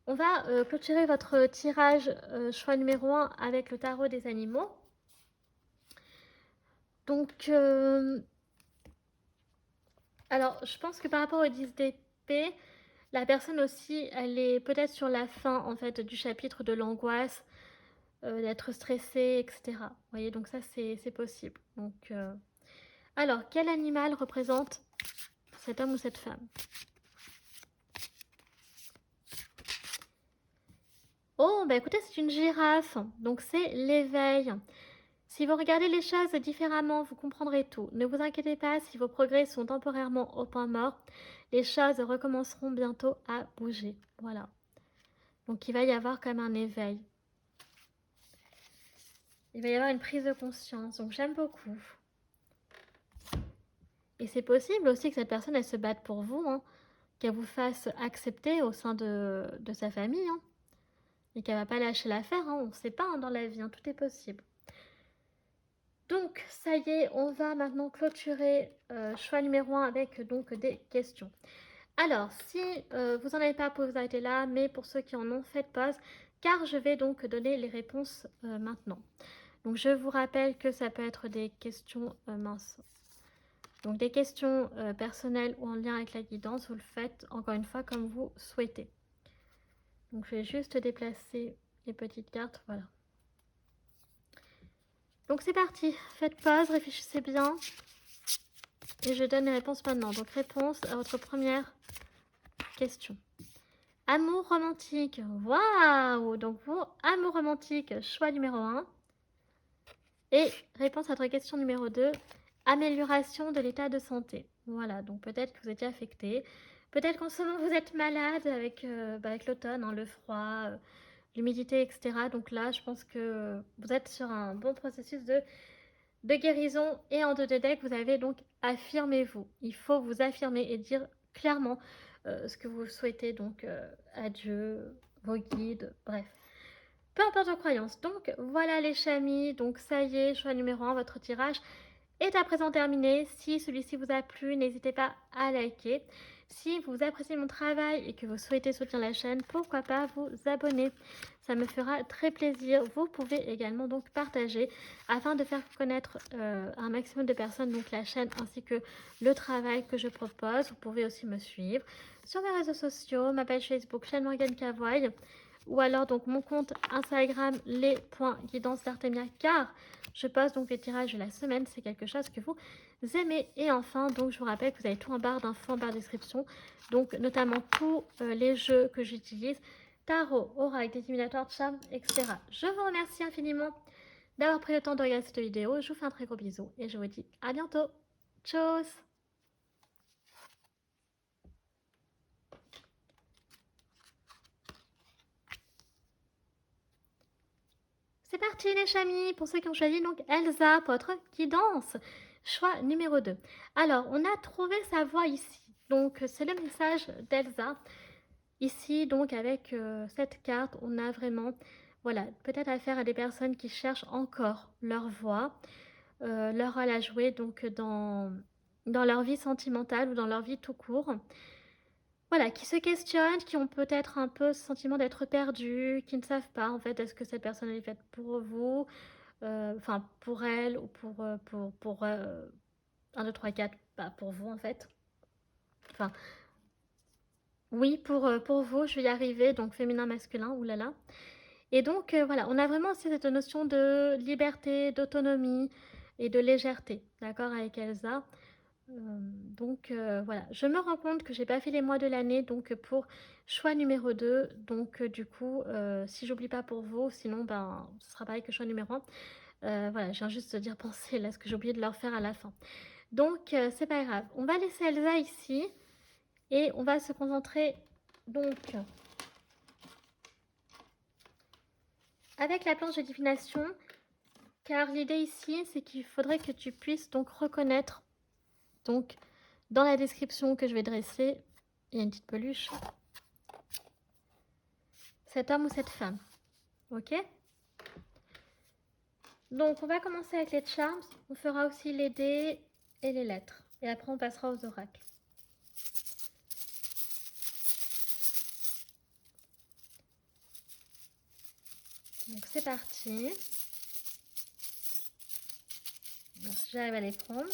On va clôturer votre tirage choix numéro 1 avec le tarot des animaux. Donc, alors, je pense que par rapport au 10 d'épée, la personne aussi, elle est peut-être sur la fin, en fait, du chapitre de l'angoisse, d'être stressée, etc. Vous voyez, donc ça, c'est possible. Donc, alors, quel animal représente cet homme ou cette femme? Oh, bah écoutez, c'est une girafe. Donc, c'est l'éveil. Si vous regardez les choses différemment, vous comprendrez tout. Ne vous inquiétez pas si vos progrès sont temporairement au point mort. Les choses recommenceront bientôt à bouger. Voilà. Donc il va y avoir quand même un éveil. Il va y avoir une prise de conscience. Donc j'aime beaucoup. Et c'est possible aussi que cette personne, elle se batte pour vous. Hein, qu'elle vous fasse accepter au sein de sa famille. Hein, et qu'elle ne va pas lâcher l'affaire. Hein, on ne sait pas hein, dans la vie. Hein, tout est possible. Donc, ça y est, on va maintenant clôturer choix numéro 1 avec donc des questions. Alors, si vous n'en avez pas, vous pouvez vous arrêter là, mais pour ceux qui en ont, faites pause, car je vais donc donner les réponses maintenant. Donc, je vous rappelle que ça peut être des questions minces. Donc, des questions personnelles ou en lien avec la guidance, vous le faites encore une fois comme vous souhaitez. Donc, je vais juste déplacer les petites cartes, voilà. Donc, c'est parti, faites pause, réfléchissez bien. Et je donne les réponses maintenant. Donc, réponse à votre première question. Amour romantique. Waouh! Donc, vous, amour romantique, choix numéro 1. Et réponse à votre question numéro 2. Amélioration de l'état de santé. Voilà, donc peut-être que vous étiez affecté. Peut-être qu'en ce moment, vous êtes malade avec, avec l'automne, hein, le froid, l'humidité, etc. Donc là, je pense que vous êtes sur un bon processus de guérison. Et en 2 de deck, vous avez donc affirmez-vous. Il faut vous affirmer et dire clairement ce que vous souhaitez, donc à Dieu, vos guides, bref. Peu importe vos croyances. Donc voilà les chamis, donc ça y est, choix numéro 1, votre tirage est à présent terminé. Si celui-ci vous a plu, n'hésitez pas à liker. Si vous appréciez mon travail et que vous souhaitez soutenir la chaîne, pourquoi pas vous abonner. Ça me fera très plaisir. Vous pouvez également donc partager afin de faire connaître un maximum de personnes donc la chaîne ainsi que le travail que je propose. Vous pouvez aussi me suivre sur mes réseaux sociaux, ma page Facebook, chaîne Morgane Cavoye, ou alors donc mon compte Instagram, les.guidance d'Artemia, car je poste donc les tirages de la semaine, c'est quelque chose que vous aimez. Et enfin, donc je vous rappelle que vous avez tout en barre d'infos, en barre de description, donc notamment tous les jeux que j'utilise, tarot, oracle, divinatoire, charme, etc. Je vous remercie infiniment d'avoir pris le temps de regarder cette vidéo. Je vous fais un très gros bisou et je vous dis à bientôt. Tchuss! C'est parti les chamis, pour ceux qui ont choisi donc Elsa pour votre guidance. Choix numéro 2. Alors, on a trouvé sa voix ici. Donc, c'est le message d'Elsa. Ici, donc, avec cette carte, on a vraiment, voilà, peut-être affaire à des personnes qui cherchent encore leur voix, leur rôle à jouer, donc, dans leur vie sentimentale ou dans leur vie tout court. Voilà, qui se questionnent, qui ont peut-être un peu ce sentiment d'être perdus, qui ne savent pas, en fait, est-ce que cette personne est faite pour vous, enfin, pour elle ou pour 1, 2, 3, 4, bah, pour vous, en fait. Enfin, oui, pour vous, je vais y arriver, donc féminin, masculin, oulala. Et donc, voilà, on a vraiment aussi cette notion de liberté, d'autonomie et de légèreté, d'accord, avec Elsa. Donc, voilà, je me rends compte que j'ai pas fait les mois de l'année, donc pour choix numéro 2, donc du coup, si j'oublie pas pour vous, sinon, ben, ce sera pareil que choix numéro 1. Voilà, je viens juste de dire penser là, ce que j'ai oublié de leur faire à la fin. Donc, c'est pas grave. On va laisser Elsa ici et on va se concentrer donc avec la planche de divination, car l'idée ici, c'est qu'il faudrait que tu puisses donc reconnaître, donc dans la description que je vais dresser, il y a une petite peluche, cet homme ou cette femme, ok? Donc, on va commencer avec les charms, on fera aussi les dés et les lettres, et après on passera aux oracles. Donc c'est parti. Alors, si j'arrive à les prendre.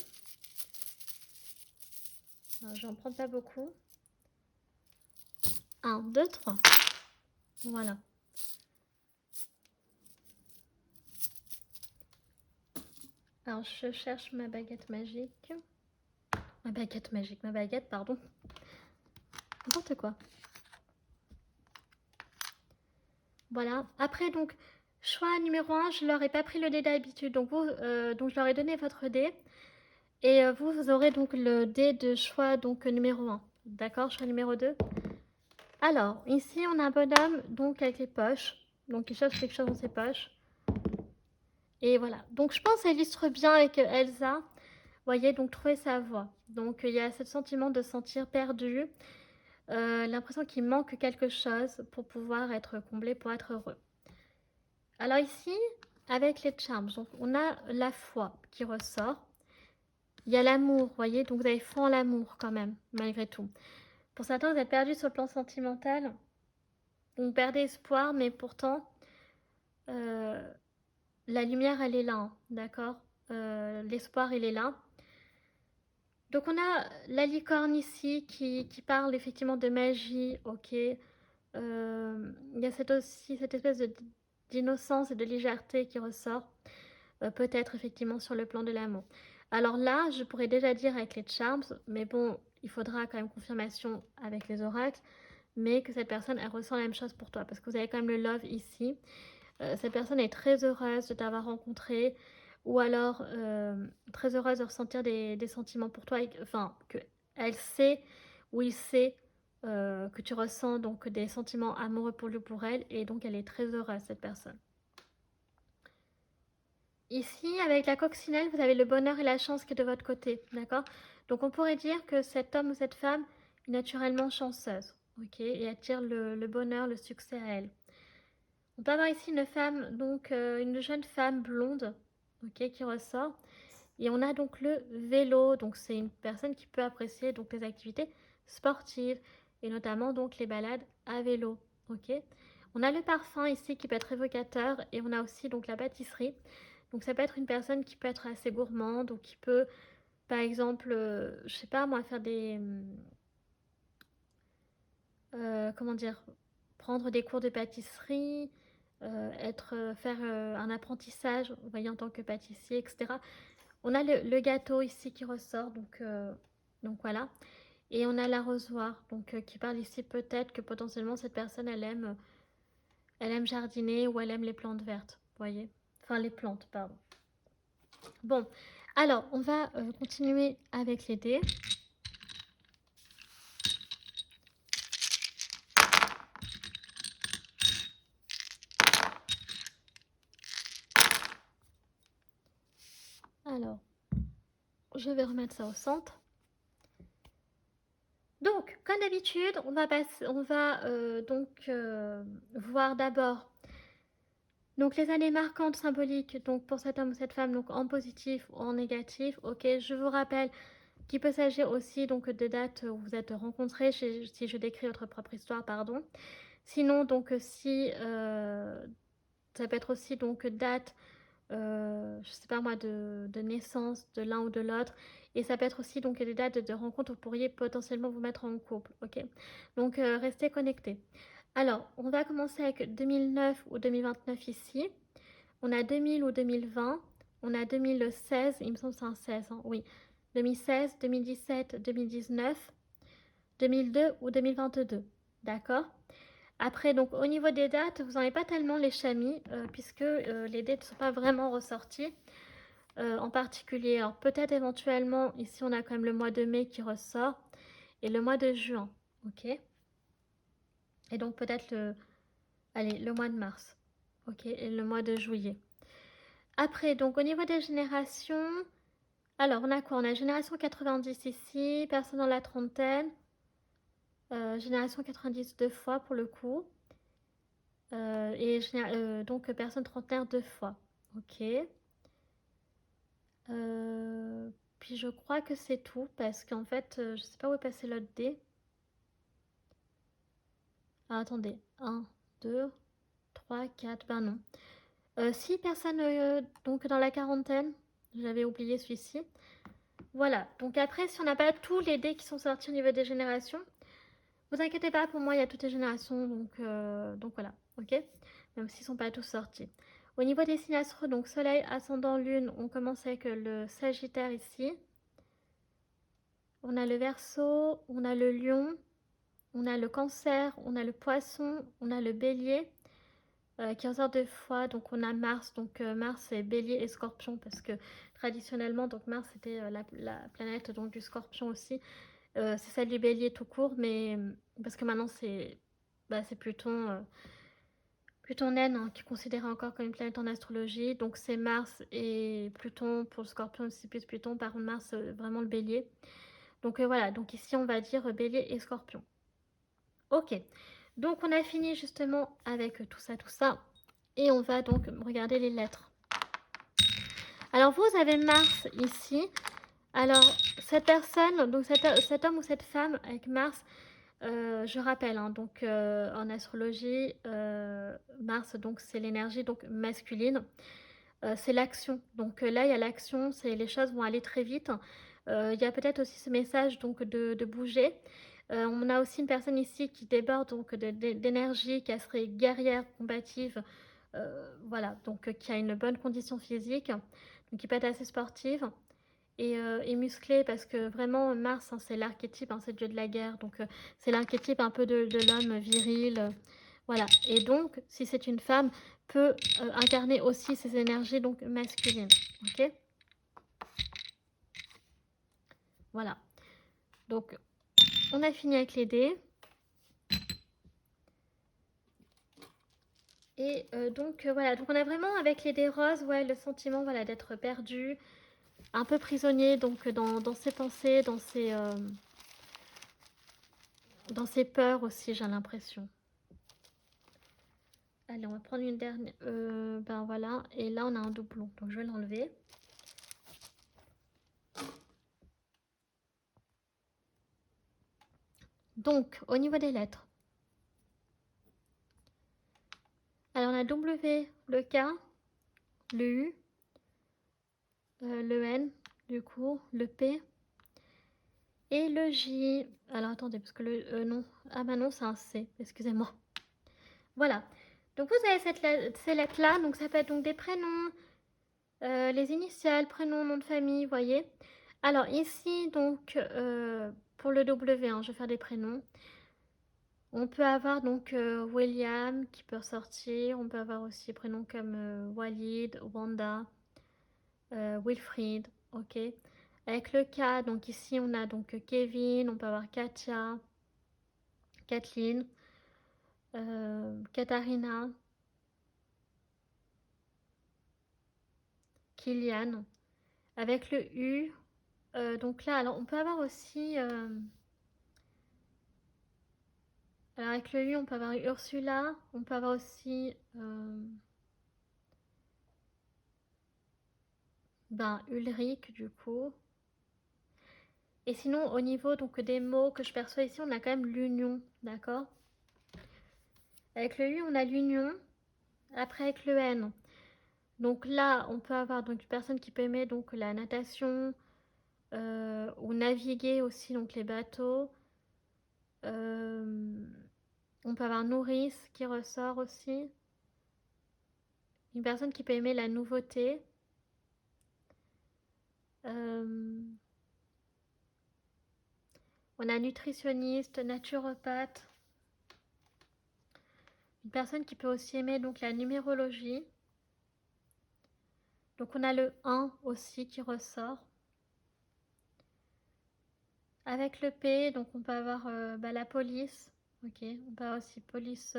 Je n'en prends pas beaucoup. 1, 2, 3. Voilà. Alors je cherche ma baguette magique. Ma baguette, pardon. N'importe quoi. Voilà. Après, donc, choix numéro 1, je leur ai pas pris le dé d'habitude. Donc, donc, je leur ai donné votre dé. Et vous aurez donc le dé de choix donc numéro 1. D'accord, choix numéro 2. Alors, ici, on a un bonhomme donc avec les poches. Donc, il cherche quelque chose dans ses poches. Et voilà. Donc, je pense que ça illustre bien avec Elsa. Vous voyez, donc, trouver sa voie. Donc, il y a ce sentiment de se sentir perdu. L'impression qu'il manque quelque chose pour pouvoir être comblé, pour être heureux. Alors ici, avec les charms, donc on a la foi qui ressort. Il y a l'amour, vous voyez, donc vous avez foi en l'amour quand même, malgré tout. Pour certains, vous êtes perdus sur le plan sentimental. Vous perdez espoir, mais pourtant, la lumière, elle est là, hein, d'accord? L'espoir, il est là. Donc on a la licorne ici qui parle effectivement de magie, ok. Il y a aussi cette espèce d'innocence et de légèreté qui ressort, peut-être effectivement sur le plan de l'amour. Alors là, je pourrais déjà dire avec les charms, mais bon, il faudra quand même confirmation avec les oracles, mais que cette personne, elle ressent la même chose pour toi, parce que vous avez quand même le love ici. Cette personne est très heureuse de t'avoir rencontré, ou alors très heureuse de ressentir des sentiments pour toi, enfin, qu'elle sait ou il sait que tu ressens donc des sentiments amoureux pour lui, pour elle, et donc elle est très heureuse, cette personne. Ici, avec la coccinelle, vous avez le bonheur et la chance qui est de votre côté, d'accord? Donc on pourrait dire que cet homme ou cette femme est naturellement chanceuse, ok? Et attire le bonheur, le succès à elle. On peut avoir ici une femme, donc une jeune femme blonde, ok, qui ressort. Et on a donc le vélo, donc c'est une personne qui peut apprécier donc les activités sportives et notamment donc les balades à vélo, ok. On a le parfum ici qui peut être évocateur et on a aussi donc la pâtisserie. Donc ça peut être une personne qui peut être assez gourmande ou qui peut, par exemple, je sais pas moi, faire des, comment dire, prendre des cours de pâtisserie, faire un apprentissage, vous voyez, en tant que pâtissier, etc. On a le gâteau ici qui ressort, donc voilà. Et on a l'arrosoir, donc qui parle ici peut-être que potentiellement cette personne, elle aime jardiner ou elle aime les plantes vertes, vous voyez. Enfin, les plantes, pardon. Bon, alors, on va continuer avec les dés. Alors, je vais remettre ça au centre. Donc, comme d'habitude, on va voir d'abord donc les années marquantes symboliques donc pour cet homme ou cette femme donc en positif ou en négatif. Ok, je vous rappelle qu'il peut s'agir aussi donc de dates où vous êtes rencontrés si je décris votre propre histoire, pardon. Sinon donc si ça peut être aussi donc date je sais pas moi, de naissance de l'un ou de l'autre. Et ça peut être aussi donc des dates de rencontre où vous pourriez potentiellement vous mettre en couple, ok? Donc restez connectés. Alors, on va commencer avec 2009 ou 2029 ici. On a 2000 ou 2020. On a 2016, il me semble que c'est un 16, hein, oui. 2016, 2017, 2019, 2002 ou 2022. D'accord? Après, donc au niveau des dates, vous n'en avez pas tellement les chamis, puisque les dates ne sont pas vraiment ressorties. En particulier, alors peut-être éventuellement, ici on a quand même le mois de mai qui ressort, et le mois de juin, ok. Et donc peut-être le mois de mars, ok, et le mois de juillet. Après, donc au niveau des générations, alors on a quoi? On a génération 90 ici, personne dans la trentaine, génération 90 deux fois pour le coup. Donc personne trentenaire deux fois. Ok. Puis je crois que c'est tout parce qu'en fait, je sais pas où est passé l'autre dé. Ah, attendez. Un, 2, 3, 4. Ben non. 6 personnes donc dans la quarantaine. J'avais oublié celui-ci. Voilà. Donc après, si on n'a pas tous les dés qui sont sortis au niveau des générations, vous inquiétez pas, pour moi, il y a toutes les générations. Donc voilà. Ok. Même s'ils ne sont pas tous sortis. Au niveau des signes astro, donc Soleil, Ascendant, Lune, on commence avec le Sagittaire ici. On a le Verseau, on a le Lion, on a le Cancer, on a le Poisson, on a le Bélier qui ressort deux fois. Donc on a Mars, donc Mars c'est Bélier et Scorpion parce que traditionnellement donc Mars c'était la planète donc du Scorpion aussi. C'est celle du Bélier tout court, mais parce que maintenant c'est Pluton naine hein, qui est considéré encore comme une planète en astrologie. Donc c'est Mars et Pluton pour le Scorpion aussi plus Pluton. Par contre Mars vraiment le Bélier. Donc voilà, donc ici on va dire Bélier et Scorpion. Ok, donc on a fini justement avec tout ça. Et on va donc regarder les lettres. Alors vous avez Mars ici. Alors cette personne, donc cet homme ou cette femme avec Mars, je rappelle, hein, donc en astrologie, Mars donc c'est l'énergie donc masculine, c'est l'action. Donc là il y a l'action, c'est les choses vont aller très vite. Il y a peut-être aussi ce message donc de bouger. On a aussi une personne ici qui déborde donc d'énergie, qui serait guerrière, combative, voilà, donc qui a une bonne condition physique, donc qui peut être assez sportive et musclée parce que vraiment Mars, hein, c'est l'archétype, hein, c'est le dieu de la guerre, donc c'est l'archétype un peu de l'homme viril, voilà. Et donc, si c'est une femme, peut incarner aussi ces énergies donc masculines, ok. Voilà. Donc, on a fini avec les dés. Et donc voilà, donc on a vraiment avec les dés roses, ouais, le sentiment voilà, d'être perdu, un peu prisonnier donc dans ses pensées, dans ses peurs aussi, j'ai l'impression. Allez, on va prendre une dernière. Ben voilà, et là on a un doublon, donc je vais l'enlever. Donc, au niveau des lettres, alors on a W, le K, le U, le N, du coup, le P et le J. Alors attendez, parce que le non, ah bah non, c'est un C, excusez-moi. Voilà. Donc vous avez ces lettres-là, donc ça peut être donc des prénoms, les initiales, prénom, nom de famille, voyez. Alors ici, donc, pour le W, hein, je vais faire des prénoms. On peut avoir donc William qui peut ressortir. On peut avoir aussi des prénoms comme Walid, Wanda, Wilfried, ok. Avec le K, donc ici on a donc Kevin, on peut avoir Katia, Kathleen, Katharina, Kylian. Avec le U, donc là, alors on peut avoir aussi, alors avec le U, on peut avoir Ursula, on peut avoir aussi, ben, Ulrich du coup. Et sinon, au niveau donc des mots que je perçois ici, on a quand même l'union, d'accord? Avec le U, on a l'union. Après, avec le N. Donc là, on peut avoir donc une personne qui peut aimer donc la natation ou naviguer aussi donc les bateaux. Euh, on peut avoir nourrice qui ressort aussi. Une personne qui peut aimer la nouveauté. Euh, on a nutritionniste, naturopathe. Une personne qui peut aussi aimer donc la numérologie. Donc on a le 1 aussi qui ressort. Avec le P, donc on peut avoir bah, la police. Ok, on peut avoir aussi police,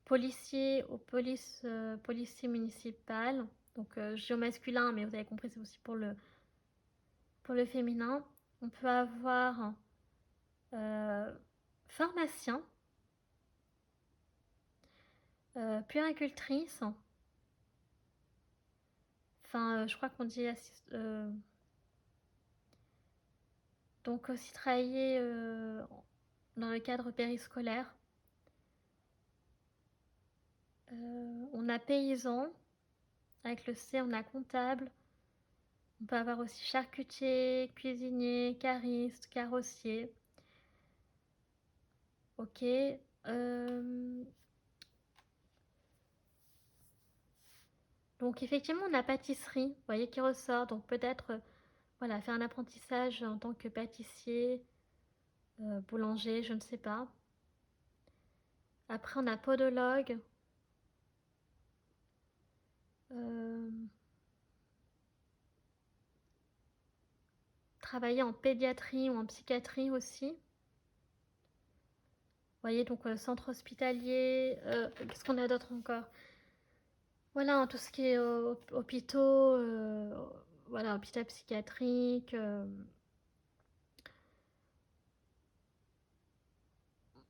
policier ou policier municipal. Donc je dis au masculin, mais vous avez compris, c'est aussi pour le féminin. On peut avoir euh, pharmacien, puéricultrice. Enfin, je crois qu'on dit donc aussi travailler dans le cadre périscolaire. On a paysan, avec le C on a comptable. On peut avoir aussi charcutier, cuisinier, cariste, carrossier. Ok. Donc effectivement on a pâtisserie, vous voyez qui ressort. Donc peut-être voilà, faire un apprentissage en tant que pâtissier, boulanger, je ne sais pas. Après on a podologue. Euh, travailler en pédiatrie ou en psychiatrie aussi. Vous voyez, donc centre hospitalier, qu'est-ce qu'on a d'autre encore? Voilà, hein, tout ce qui est hôpitaux, voilà, hôpital psychiatrique,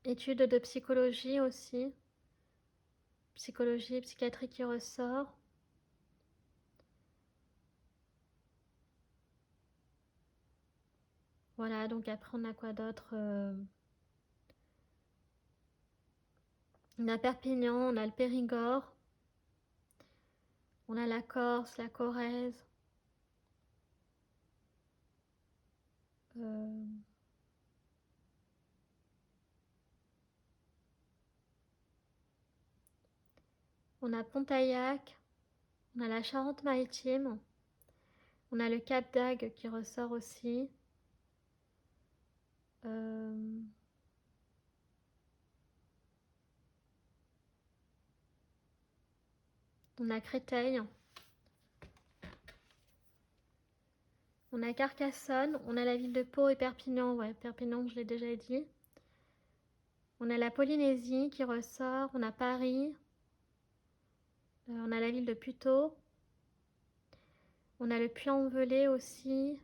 études de psychologie aussi, psychologie, psychiatrie qui ressort. Voilà, donc après on a quoi d'autre? On a Perpignan, on a le Périgord, on a la Corse, la Corrèze. euh, on a Pontaillac, on a la Charente-Maritime, on a le Cap d'Agde qui ressort aussi. Euh, on a Créteil, on a Carcassonne, on a la ville de Pau et Perpignan. Ouais, Perpignan, je l'ai déjà dit. On a la Polynésie qui ressort, on a Paris, On a la ville de Puteaux. On a le Puy-en-Velay aussi.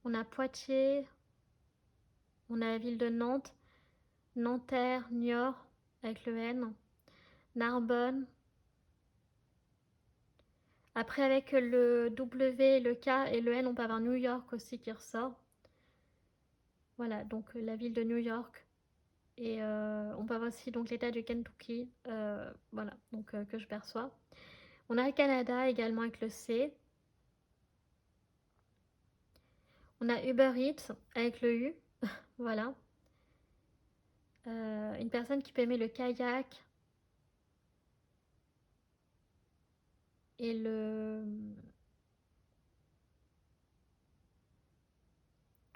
On a Poitiers. On a la ville de Nantes. Nanterre, Niort, avec le N. Narbonne. Après, avec le W, le K et le N, on peut avoir New York aussi qui ressort. Voilà, donc la ville de New York. Et on peut avoir aussi donc l'État du Kentucky. Voilà, donc que je perçois. On a le Canada également avec le C. On a Uber Eats avec le U. Voilà. Une personne qui peut aimer le kayak. Et le...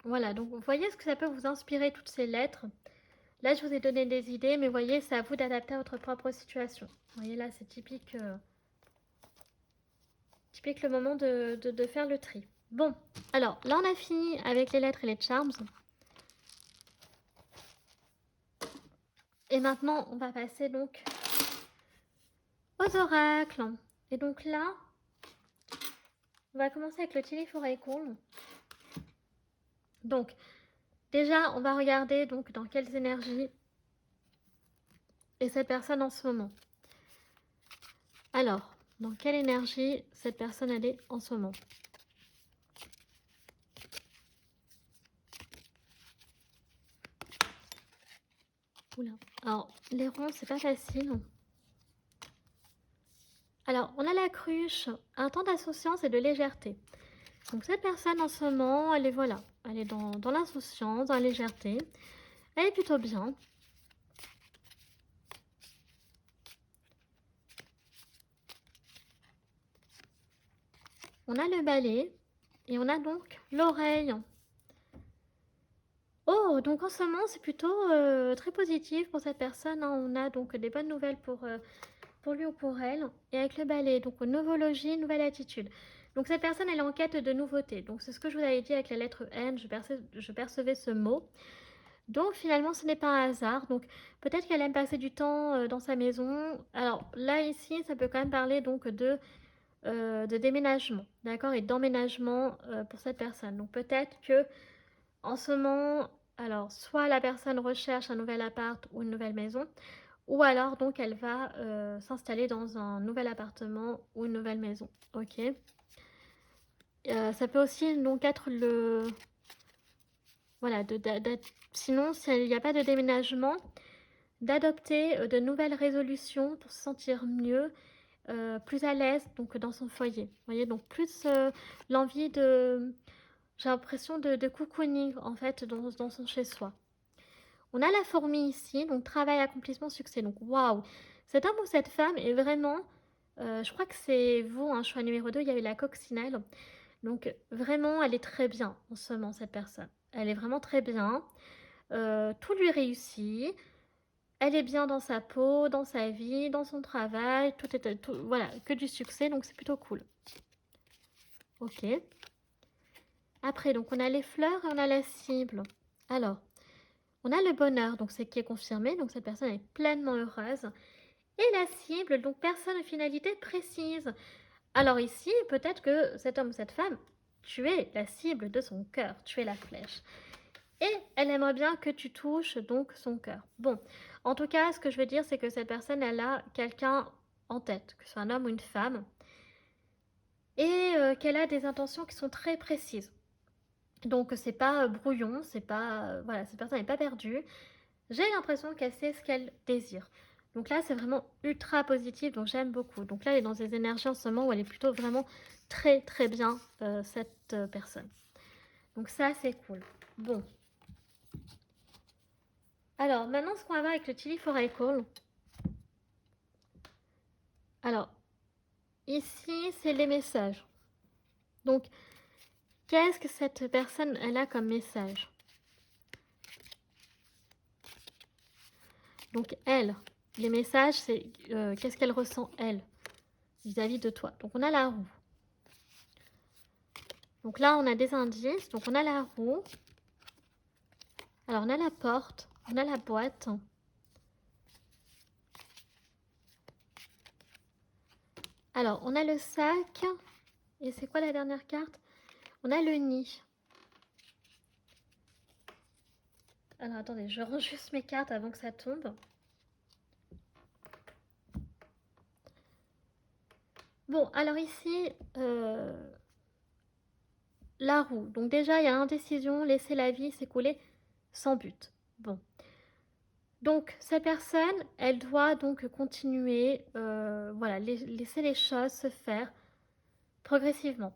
Voilà, donc vous voyez ce que ça peut vous inspirer, toutes ces lettres. Là, je vous ai donné des idées, mais vous voyez, c'est à vous d'adapter à votre propre situation. Vous voyez, là, c'est typique, typique le moment de faire le tri. Bon, alors, là, on a fini avec les lettres et les charms. Et maintenant, on va passer donc aux oracles. Et donc là, on va commencer avec le Tilly Oracle. Donc, déjà, on va regarder donc dans quelles énergies est cette personne en ce moment. Alors, dans quelle énergie cette personne elle est en ce moment? Oula. Alors, les ronds, c'est pas facile. Alors, on a la cruche, un temps d'insouciance et de légèreté. Donc, cette personne en ce moment, elle est voilà, elle est dans l'insouciance, dans la légèreté. Elle est plutôt bien. On a le balai et on a donc l'oreille. Oh, donc en ce moment, c'est plutôt très positif pour cette personne, hein. On a donc des bonnes nouvelles pour lui ou pour elle. Et avec le balai, donc novologie, nouvelle attitude. Donc cette personne, elle est en quête de nouveautés. Donc c'est ce que je vous avais dit avec la lettre N, je percevais ce mot. Donc finalement, ce n'est pas un hasard. Donc peut-être qu'elle aime passer du temps dans sa maison. Alors là, ici, ça peut quand même parler donc de déménagement, d'accord, et d'emménagement pour cette personne. Donc peut-être que en ce moment, alors soit la personne recherche un nouvel appart ou une nouvelle maison, ou alors donc elle va s'installer dans un nouvel appartement ou une nouvelle maison. Ok. Ça peut aussi donc être le... Voilà, sinon s'il n'y a pas de déménagement, d'adopter de nouvelles résolutions pour se sentir mieux, plus à l'aise donc dans son foyer. Vous voyez, donc plus l'envie de... J'ai l'impression de cocooning en fait dans son chez-soi. On a la fourmi ici, donc travail, accomplissement, succès. Donc waouh, cet homme ou cette femme est vraiment, je crois que c'est vous, un choix numéro 2, il y avait la coccinelle. Donc vraiment, elle est très bien en ce moment, cette personne. Elle est vraiment très bien. Tout lui réussit. Elle est bien dans sa peau, dans sa vie, dans son travail. Voilà, que du succès, donc c'est plutôt cool. Ok. Après, donc on a les fleurs et on a la cible. Alors, on a le bonheur, donc c'est qui est confirmé, donc cette personne est pleinement heureuse. Et la cible, donc personne finalité précise. Alors ici, peut-être que cet homme ou cette femme, tu es la cible de son cœur, tu es la flèche. Et elle aimerait bien que tu touches donc son cœur. Bon, en tout cas, ce que je veux dire, c'est que cette personne, elle a quelqu'un en tête, que ce soit un homme ou une femme, et qu'elle a des intentions qui sont très précises. Donc c'est pas brouillon, c'est pas... voilà, cette personne n'est pas perdue. J'ai l'impression qu'elle sait ce qu'elle désire. Donc là, c'est vraiment ultra positif, donc j'aime beaucoup. Donc là, elle est dans des énergies en ce moment où elle est plutôt vraiment très très bien, cette personne. Donc ça, c'est cool. Bon. Alors, maintenant, ce qu'on va voir avec le Tilly Oracle. Alors, ici, c'est les messages. Donc, qu'est-ce que cette personne, elle a comme message? Donc, elle, les messages, c'est qu'est-ce qu'elle ressent, elle, vis-à-vis de toi. Donc, on a la roue. Donc là, on a des indices. Donc, on a la roue. Alors, on a la porte. On a la boîte. Alors, on a le sac. Et c'est quoi la dernière carte? On a le nid. Alors, attendez, je range juste mes cartes avant que ça tombe. Bon, alors ici, la roue. Donc déjà, il y a l'indécision, laisser la vie s'écouler sans but. Bon. Donc, cette personne, elle doit donc continuer, voilà, laisser les choses se faire progressivement.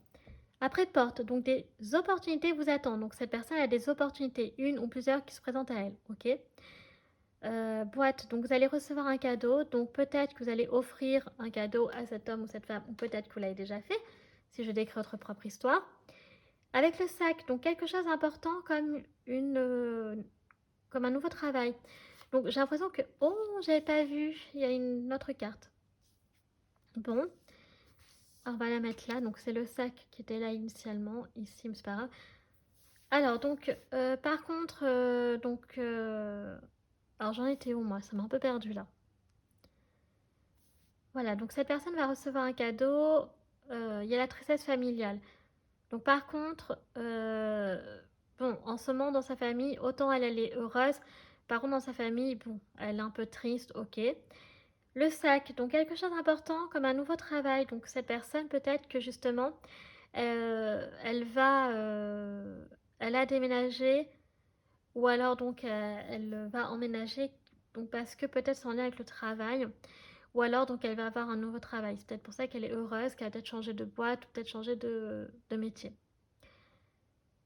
Après, porte, donc des opportunités vous attendent. Donc, cette personne a des opportunités, une ou plusieurs qui se présentent à elle, ok? Boîte, donc vous allez recevoir un cadeau, donc peut-être que vous allez offrir un cadeau à cet homme ou cette femme, ou peut-être que vous l'avez déjà fait, si je décris votre propre histoire. Avec le sac, donc quelque chose d'important comme un nouveau travail. Donc j'ai l'impression que, oh, j'avais pas vu, il y a une autre carte. Bon, alors on va la mettre là, donc c'est le sac qui était là initialement, ici, mais c'est pas grave. Alors donc, par contre, alors j'en étais où moi? Ça m'a un peu perdu là. Voilà, donc cette personne va recevoir un cadeau, il y a la tristesse familiale. Donc par contre, bon, en ce moment dans sa famille, autant elle est heureuse, par contre dans sa famille, bon, elle est un peu triste, ok. Le sac, donc quelque chose d'important comme un nouveau travail. Donc cette personne, peut-être que justement, elle a déménagé ou alors donc elle va emménager, donc parce que peut-être c'est en lien avec le travail. Ou alors, donc, elle va avoir un nouveau travail. C'est peut-être pour ça qu'elle est heureuse, qu'elle a peut-être changé de boîte ou peut-être changé de métier.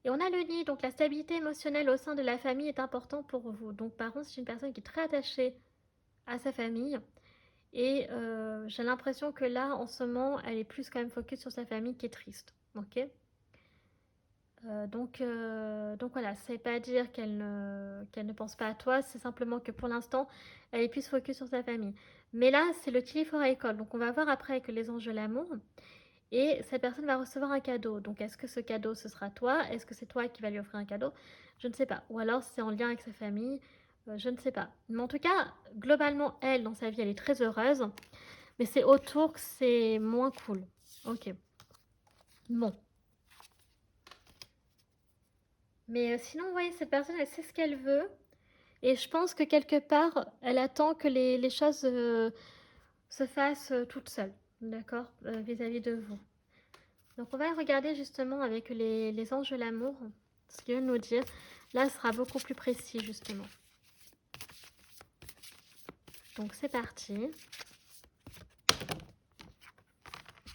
Et on a le nid, donc la stabilité émotionnelle au sein de la famille est importante pour vous. Donc, par contre, c'est une personne qui est très attachée à sa famille. Et j'ai l'impression que là, en ce moment, elle est plus quand même focus sur sa famille qui est triste. Ok. Donc voilà, c'est pas dire qu'elle ne pense pas à toi, c'est simplement que pour l'instant, elle est plus focus sur sa famille. Mais là, c'est le Tilly à école, donc on va voir après avec les anges de l'amour. Et cette personne va recevoir un cadeau. Donc est-ce que ce cadeau, ce sera toi? Est-ce que c'est toi qui vas lui offrir un cadeau? Je ne sais pas. Ou alors c'est en lien avec sa famille, je ne sais pas. Mais en tout cas, globalement, elle, dans sa vie, elle est très heureuse. Mais c'est autour que c'est moins cool. Ok. Bon. Mais sinon, vous voyez, cette personne, elle sait ce qu'elle veut. Et je pense que quelque part, elle attend que les choses se fassent toutes seules, d'accord, vis-à-vis de vous. Donc on va regarder justement avec les anges de l'amour, ce qu'ils veulent nous dire. Là, ce sera beaucoup plus précis, justement. Donc c'est parti.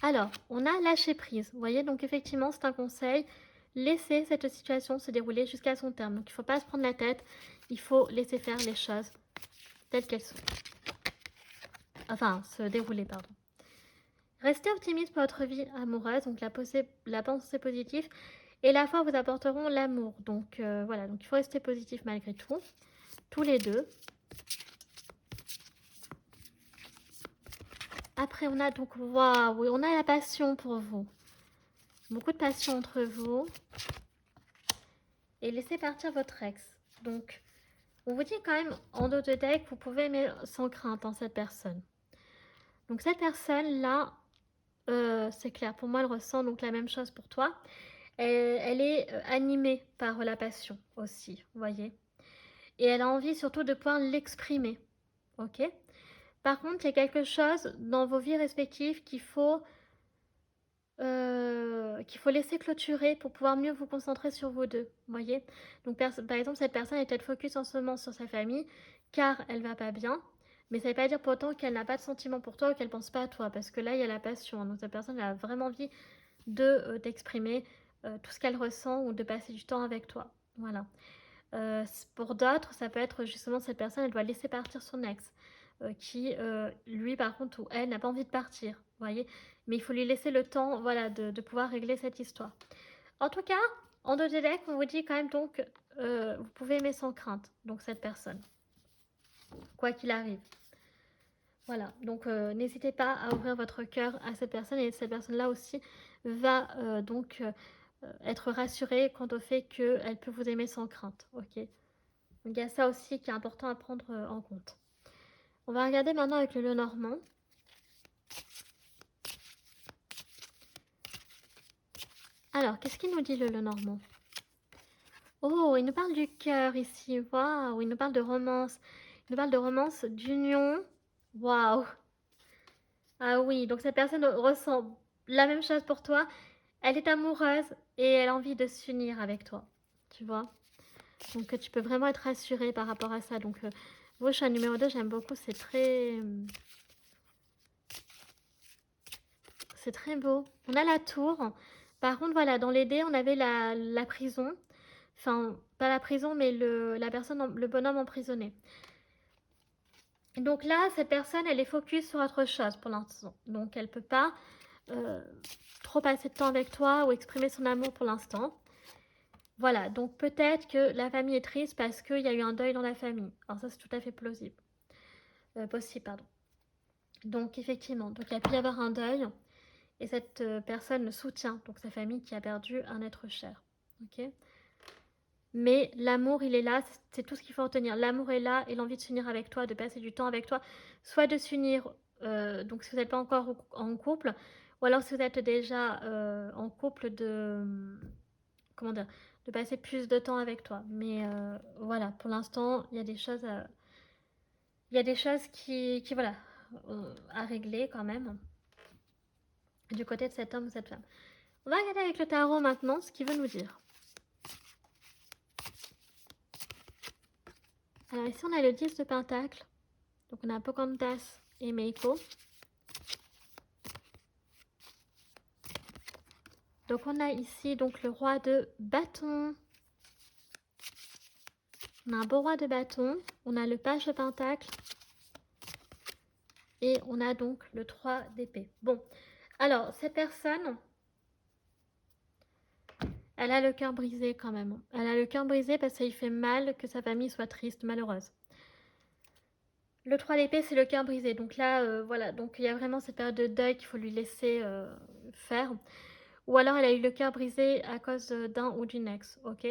Alors, on a lâché prise. Vous voyez, donc effectivement, c'est un conseil. Laissez cette situation se dérouler jusqu'à son terme. Donc il ne faut pas se prendre la tête. Il faut laisser faire les choses telles qu'elles sont. Enfin, se dérouler, pardon. Restez optimiste pour votre vie amoureuse, donc la pensée positive et la foi vous apporteront l'amour. Donc voilà, donc il faut rester positif malgré tout, tous les deux. Après on a donc, waouh, on a la passion pour vous. Beaucoup de passion entre vous. Et laissez partir votre ex. Donc on vous dit quand même en dos de deck, vous pouvez aimer sans crainte en cette personne. Donc cette personne-là, c'est clair, pour moi elle ressent donc la même chose pour toi. Elle est animée par la passion aussi, vous voyez. Et elle a envie surtout de pouvoir l'exprimer, ok. Par contre, il y a quelque chose dans vos vies respectives qu'il faut laisser clôturer pour pouvoir mieux vous concentrer sur vous deux, vous voyez. Donc par exemple, cette personne est peut-être focus en ce moment sur sa famille, car elle va pas bien, mais ça ne veut pas dire pour autant qu'elle n'a pas de sentiment pour toi ou qu'elle pense pas à toi, parce que là, il y a la passion. Donc cette personne a vraiment envie d'exprimer tout ce qu'elle ressent ou de passer du temps avec toi. Voilà. Pour d'autres, ça peut être justement cette personne, elle doit laisser partir son ex, qui, lui, par contre, ou elle, n'a pas envie de partir, vous voyez. Mais il faut lui laisser le temps, voilà, de pouvoir régler cette histoire. En tout cas, en deux decks, on vous dit quand même donc, vous pouvez aimer sans crainte, donc cette personne, quoi qu'il arrive. Voilà, donc n'hésitez pas à ouvrir votre cœur à cette personne et cette personne-là aussi va être rassurée quant au fait qu'elle peut vous aimer sans crainte, ok. Donc il y a ça aussi qui est important à prendre en compte. On va regarder maintenant avec le Lenormand. Alors, qu'est-ce qu'il nous dit le Lenormand? Oh, il nous parle du cœur ici. Waouh, il nous parle de romance. Il nous parle de romance, d'union. Waouh. Ah oui, donc cette personne ressent la même chose pour toi. Elle est amoureuse et elle a envie de s'unir avec toi. Tu vois? Donc tu peux vraiment être rassuré par rapport à ça. Donc vos choix numéro 2, j'aime beaucoup. C'est très beau. On a la tour. Par contre, voilà, dans les dés, on avait la prison. Enfin, pas la prison, mais la personne, le bonhomme emprisonné. Donc là, cette personne, elle est focus sur autre chose pour l'instant. Donc elle peut pas euh, trop passer de temps avec toi ou exprimer son amour pour l'instant. Voilà, donc peut-être que la famille est triste parce qu'il y a eu un deuil dans la famille. Alors ça, c'est tout à fait plausible. Possible, pardon. Donc effectivement, donc il y a pu y avoir un deuil et cette personne le soutient, donc sa famille qui a perdu un être cher. Ok. Mais l'amour, il est là, c'est tout ce qu'il faut retenir. L'amour est là et l'envie de s'unir avec toi, de passer du temps avec toi, soit de s'unir, donc si vous n'êtes pas encore en couple, ou alors si vous êtes déjà en couple, comment dire, de passer plus de temps avec toi. Mais voilà, pour l'instant, il y a des choses qui voilà, à régler quand même, du côté de cet homme ou cette femme. On va regarder avec le tarot maintenant ce qu'il veut nous dire. Alors ici, on a le 10 de Pentacle. Donc on a Pocahontas et Meiko. Donc on a ici donc le roi de bâton. On a un beau roi de bâton. On a le page de Pentacle. Et on a donc le 3 d'épée. Bon, alors cette personne, elle a le cœur brisé quand même. Elle a le cœur brisé parce qu'il fait mal que sa famille soit triste, malheureuse. Le 3 d'épée, c'est le cœur brisé. Donc là, voilà. Donc il y a vraiment cette période de deuil qu'il faut lui laisser faire. Ou alors elle a eu le cœur brisé à cause d'un ou d'une ex, ok.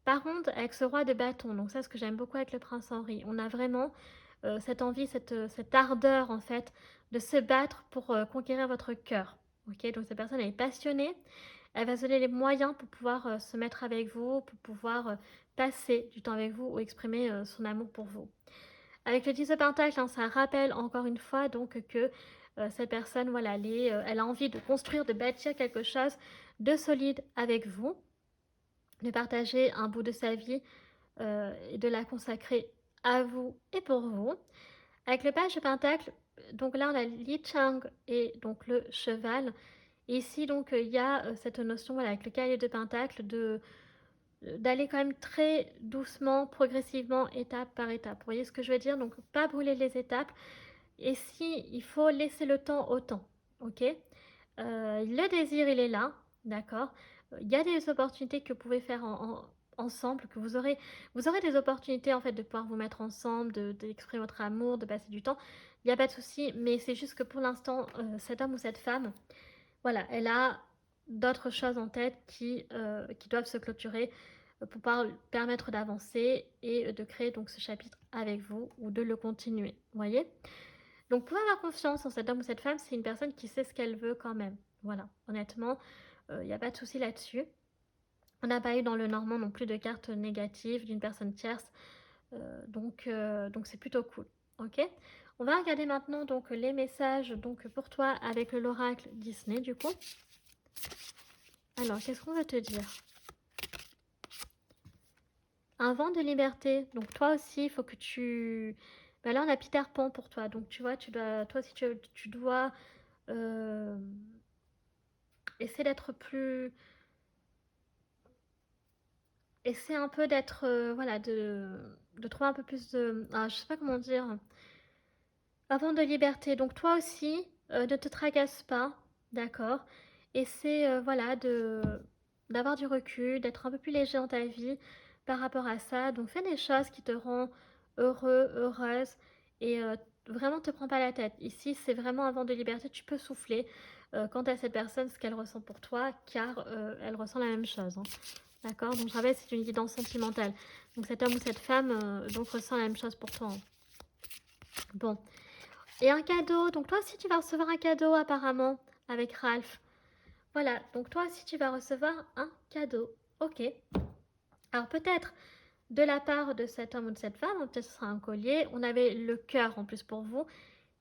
Par contre, avec ce roi de bâton, donc ça, ce que j'aime beaucoup avec le prince Henri, on a vraiment cette envie, cette ardeur en fait, de se battre pour conquérir votre cœur, ok. Donc cette personne, elle est passionnée, elle va se donner les moyens pour pouvoir se mettre avec vous, pour pouvoir passer du temps avec vous ou exprimer son amour pour vous. Avec le 10 de Pentacle, hein, ça rappelle encore une fois donc que cette personne, voilà, elle a envie de construire, de bâtir quelque chose de solide avec vous, de partager un bout de sa vie et de la consacrer à vous et pour vous. Avec le page de Pentacle, donc là on a Li Chang et donc le cheval. Et ici donc il y a cette notion, voilà, avec le cavalier de Pentacle, d'aller quand même très doucement, progressivement, étape par étape. Vous voyez ce que je veux dire? Donc pas brûler les étapes. Et si il faut laisser le temps au temps, ok. Le désir, il est là, d'accord. Il y a des opportunités que vous pouvez faire ensemble, que vous aurez des opportunités en fait de pouvoir vous mettre ensemble, d'exprimer votre amour, de passer du temps. Il n'y a pas de souci, mais c'est juste que pour l'instant, cet homme ou cette femme, voilà, elle a d'autres choses en tête qui doivent se clôturer pour pouvoir permettre d'avancer et de créer donc ce chapitre avec vous ou de le continuer, vous voyez. Donc, vous pouvez avoir confiance en cet homme ou cette femme, c'est une personne qui sait ce qu'elle veut quand même. Voilà, honnêtement, il n'y a pas de souci là-dessus. On n'a pas eu dans le Normand non plus de cartes négatives d'une personne tierce, donc c'est plutôt cool. Ok. On va regarder maintenant donc les messages donc pour toi avec l'oracle Disney du coup. Alors, qu'est-ce qu'on va te dire? Un vent de liberté. Donc toi aussi, il faut que tu... Bah là, on a Peter Pan pour toi. Donc tu vois, toi aussi, tu dois euh, essayer d'être plus... Essaie un peu d'être... voilà, de trouver un peu plus de... Ah, je sais pas comment dire. Un vent de liberté. Donc toi aussi, ne te tracasse pas, d'accord? Essaie, voilà, d'avoir du recul, d'être un peu plus léger dans ta vie par rapport à ça. Donc fais des choses qui te rendent heureux, heureuse et vraiment te prends pas la tête. Ici, c'est vraiment un vent de liberté. Tu peux souffler quant à cette personne, ce qu'elle ressent pour toi, car elle ressent la même chose, hein. D'accord? Donc je rappelle, c'est une guidance sentimentale. Donc cet homme ou cette femme donc ressent la même chose pour toi, hein. Bon. Et un cadeau. Donc toi aussi, tu vas recevoir un cadeau apparemment avec Ralph. Voilà, donc toi aussi tu vas recevoir un cadeau. Ok. Alors peut-être de la part de cet homme ou de cette femme, peut-être ce sera un collier. On avait le cœur en plus pour vous.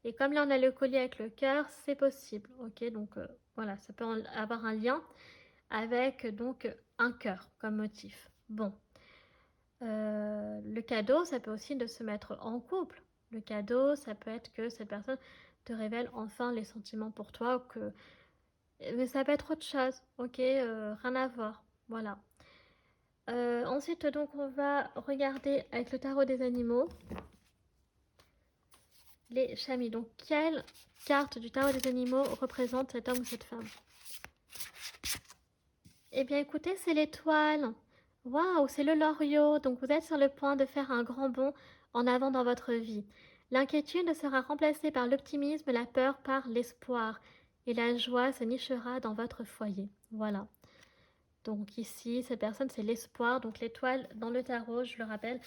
Et comme là on a le collier avec le cœur, c'est possible. Ok, donc voilà, ça peut avoir un lien avec donc un cœur comme motif. Bon. Le cadeau, ça peut aussi de se mettre en couple. Le cadeau, ça peut être que cette personne te révèle enfin les sentiments pour toi, ou que... mais ça peut être autre chose, ok, rien à voir, voilà. Ensuite, donc, on va regarder avec le tarot des animaux les chamis. Donc, quelle carte du tarot des animaux représente cet homme ou cette femme? Eh bien, écoutez, c'est l'étoile. Waouh, c'est le Loriot. Donc, vous êtes sur le point de faire un grand bond en avant dans votre vie. L'inquiétude sera remplacée par l'optimisme, la peur par l'espoir. Et la joie se nichera dans votre foyer. Voilà. Donc ici, cette personne, c'est l'espoir. Donc l'étoile dans le tarot, je le rappelle,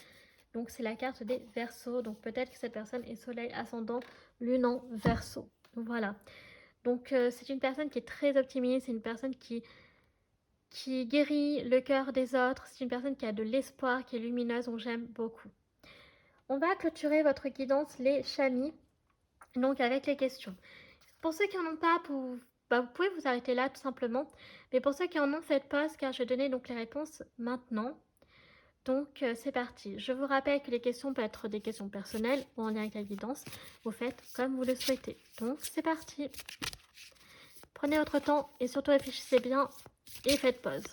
donc c'est la carte des Verseaux. Donc peut-être que cette personne est soleil ascendant, lune en Verseau. Voilà. Donc c'est une personne qui est très optimiste, c'est une personne qui guérit le cœur des autres, c'est une personne qui a de l'espoir, qui est lumineuse, donc j'aime beaucoup. On va clôturer votre guidance, les chamis, donc avec les questions. Pour ceux qui n'en ont pas, vous pouvez vous arrêter là tout simplement. Mais pour ceux qui en ont, faites pause car je vais donner donc les réponses maintenant. Donc c'est parti. Je vous rappelle que les questions peuvent être des questions personnelles ou en lien avec la guidance. Vous faites comme vous le souhaitez. Donc c'est parti. Prenez votre temps et surtout réfléchissez bien et faites pause.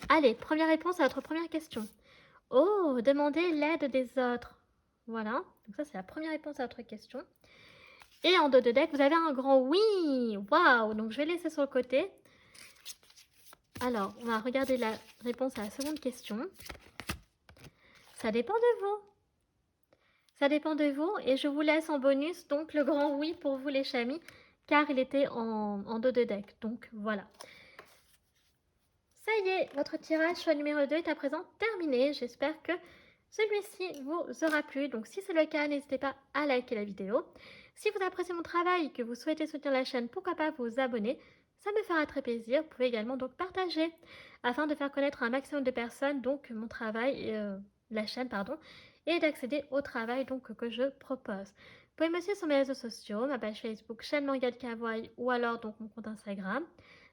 Allez, première réponse à votre première question. Oh, demandez l'aide des autres. Voilà, donc ça c'est la première réponse à votre question. Et en dos de deck, vous avez un grand oui. Waouh, donc je vais laisser sur le côté. Alors, on va regarder la réponse à la seconde question. Ça dépend de vous. Ça dépend de vous et je vous laisse en bonus donc le grand oui pour vous les chamis car il était en dos de deck. Donc voilà. Ça y est, votre tirage choix numéro 2 est à présent terminé. J'espère que celui-ci vous aura plu. Donc si c'est le cas, n'hésitez pas à liker la vidéo. Si vous appréciez mon travail et que vous souhaitez soutenir la chaîne, pourquoi pas vous abonner. Ça me fera très plaisir. Vous pouvez également donc partager afin de faire connaître un maximum de personnes donc mon travail, la chaîne pardon, et d'accéder au travail donc que je propose. Vous pouvez me suivre sur mes réseaux sociaux, ma page Facebook, chaîne Morgane Cavoye ou alors donc mon compte Instagram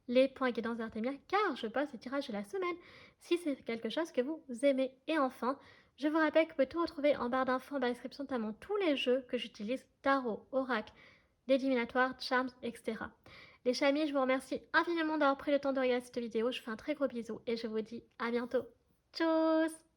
les points guidance d'Artemia car je poste les tirages de la semaine si c'est quelque chose que vous aimez. Et enfin, je vous rappelle que vous pouvez tout retrouver en barre d'infos, en barre de description, notamment tous les jeux que j'utilise, tarot, oracle, des divinatoires, charms, etc. Les chamis, je vous remercie infiniment d'avoir pris le temps de regarder cette vidéo. Je vous fais un très gros bisou et je vous dis à bientôt. Tchuss!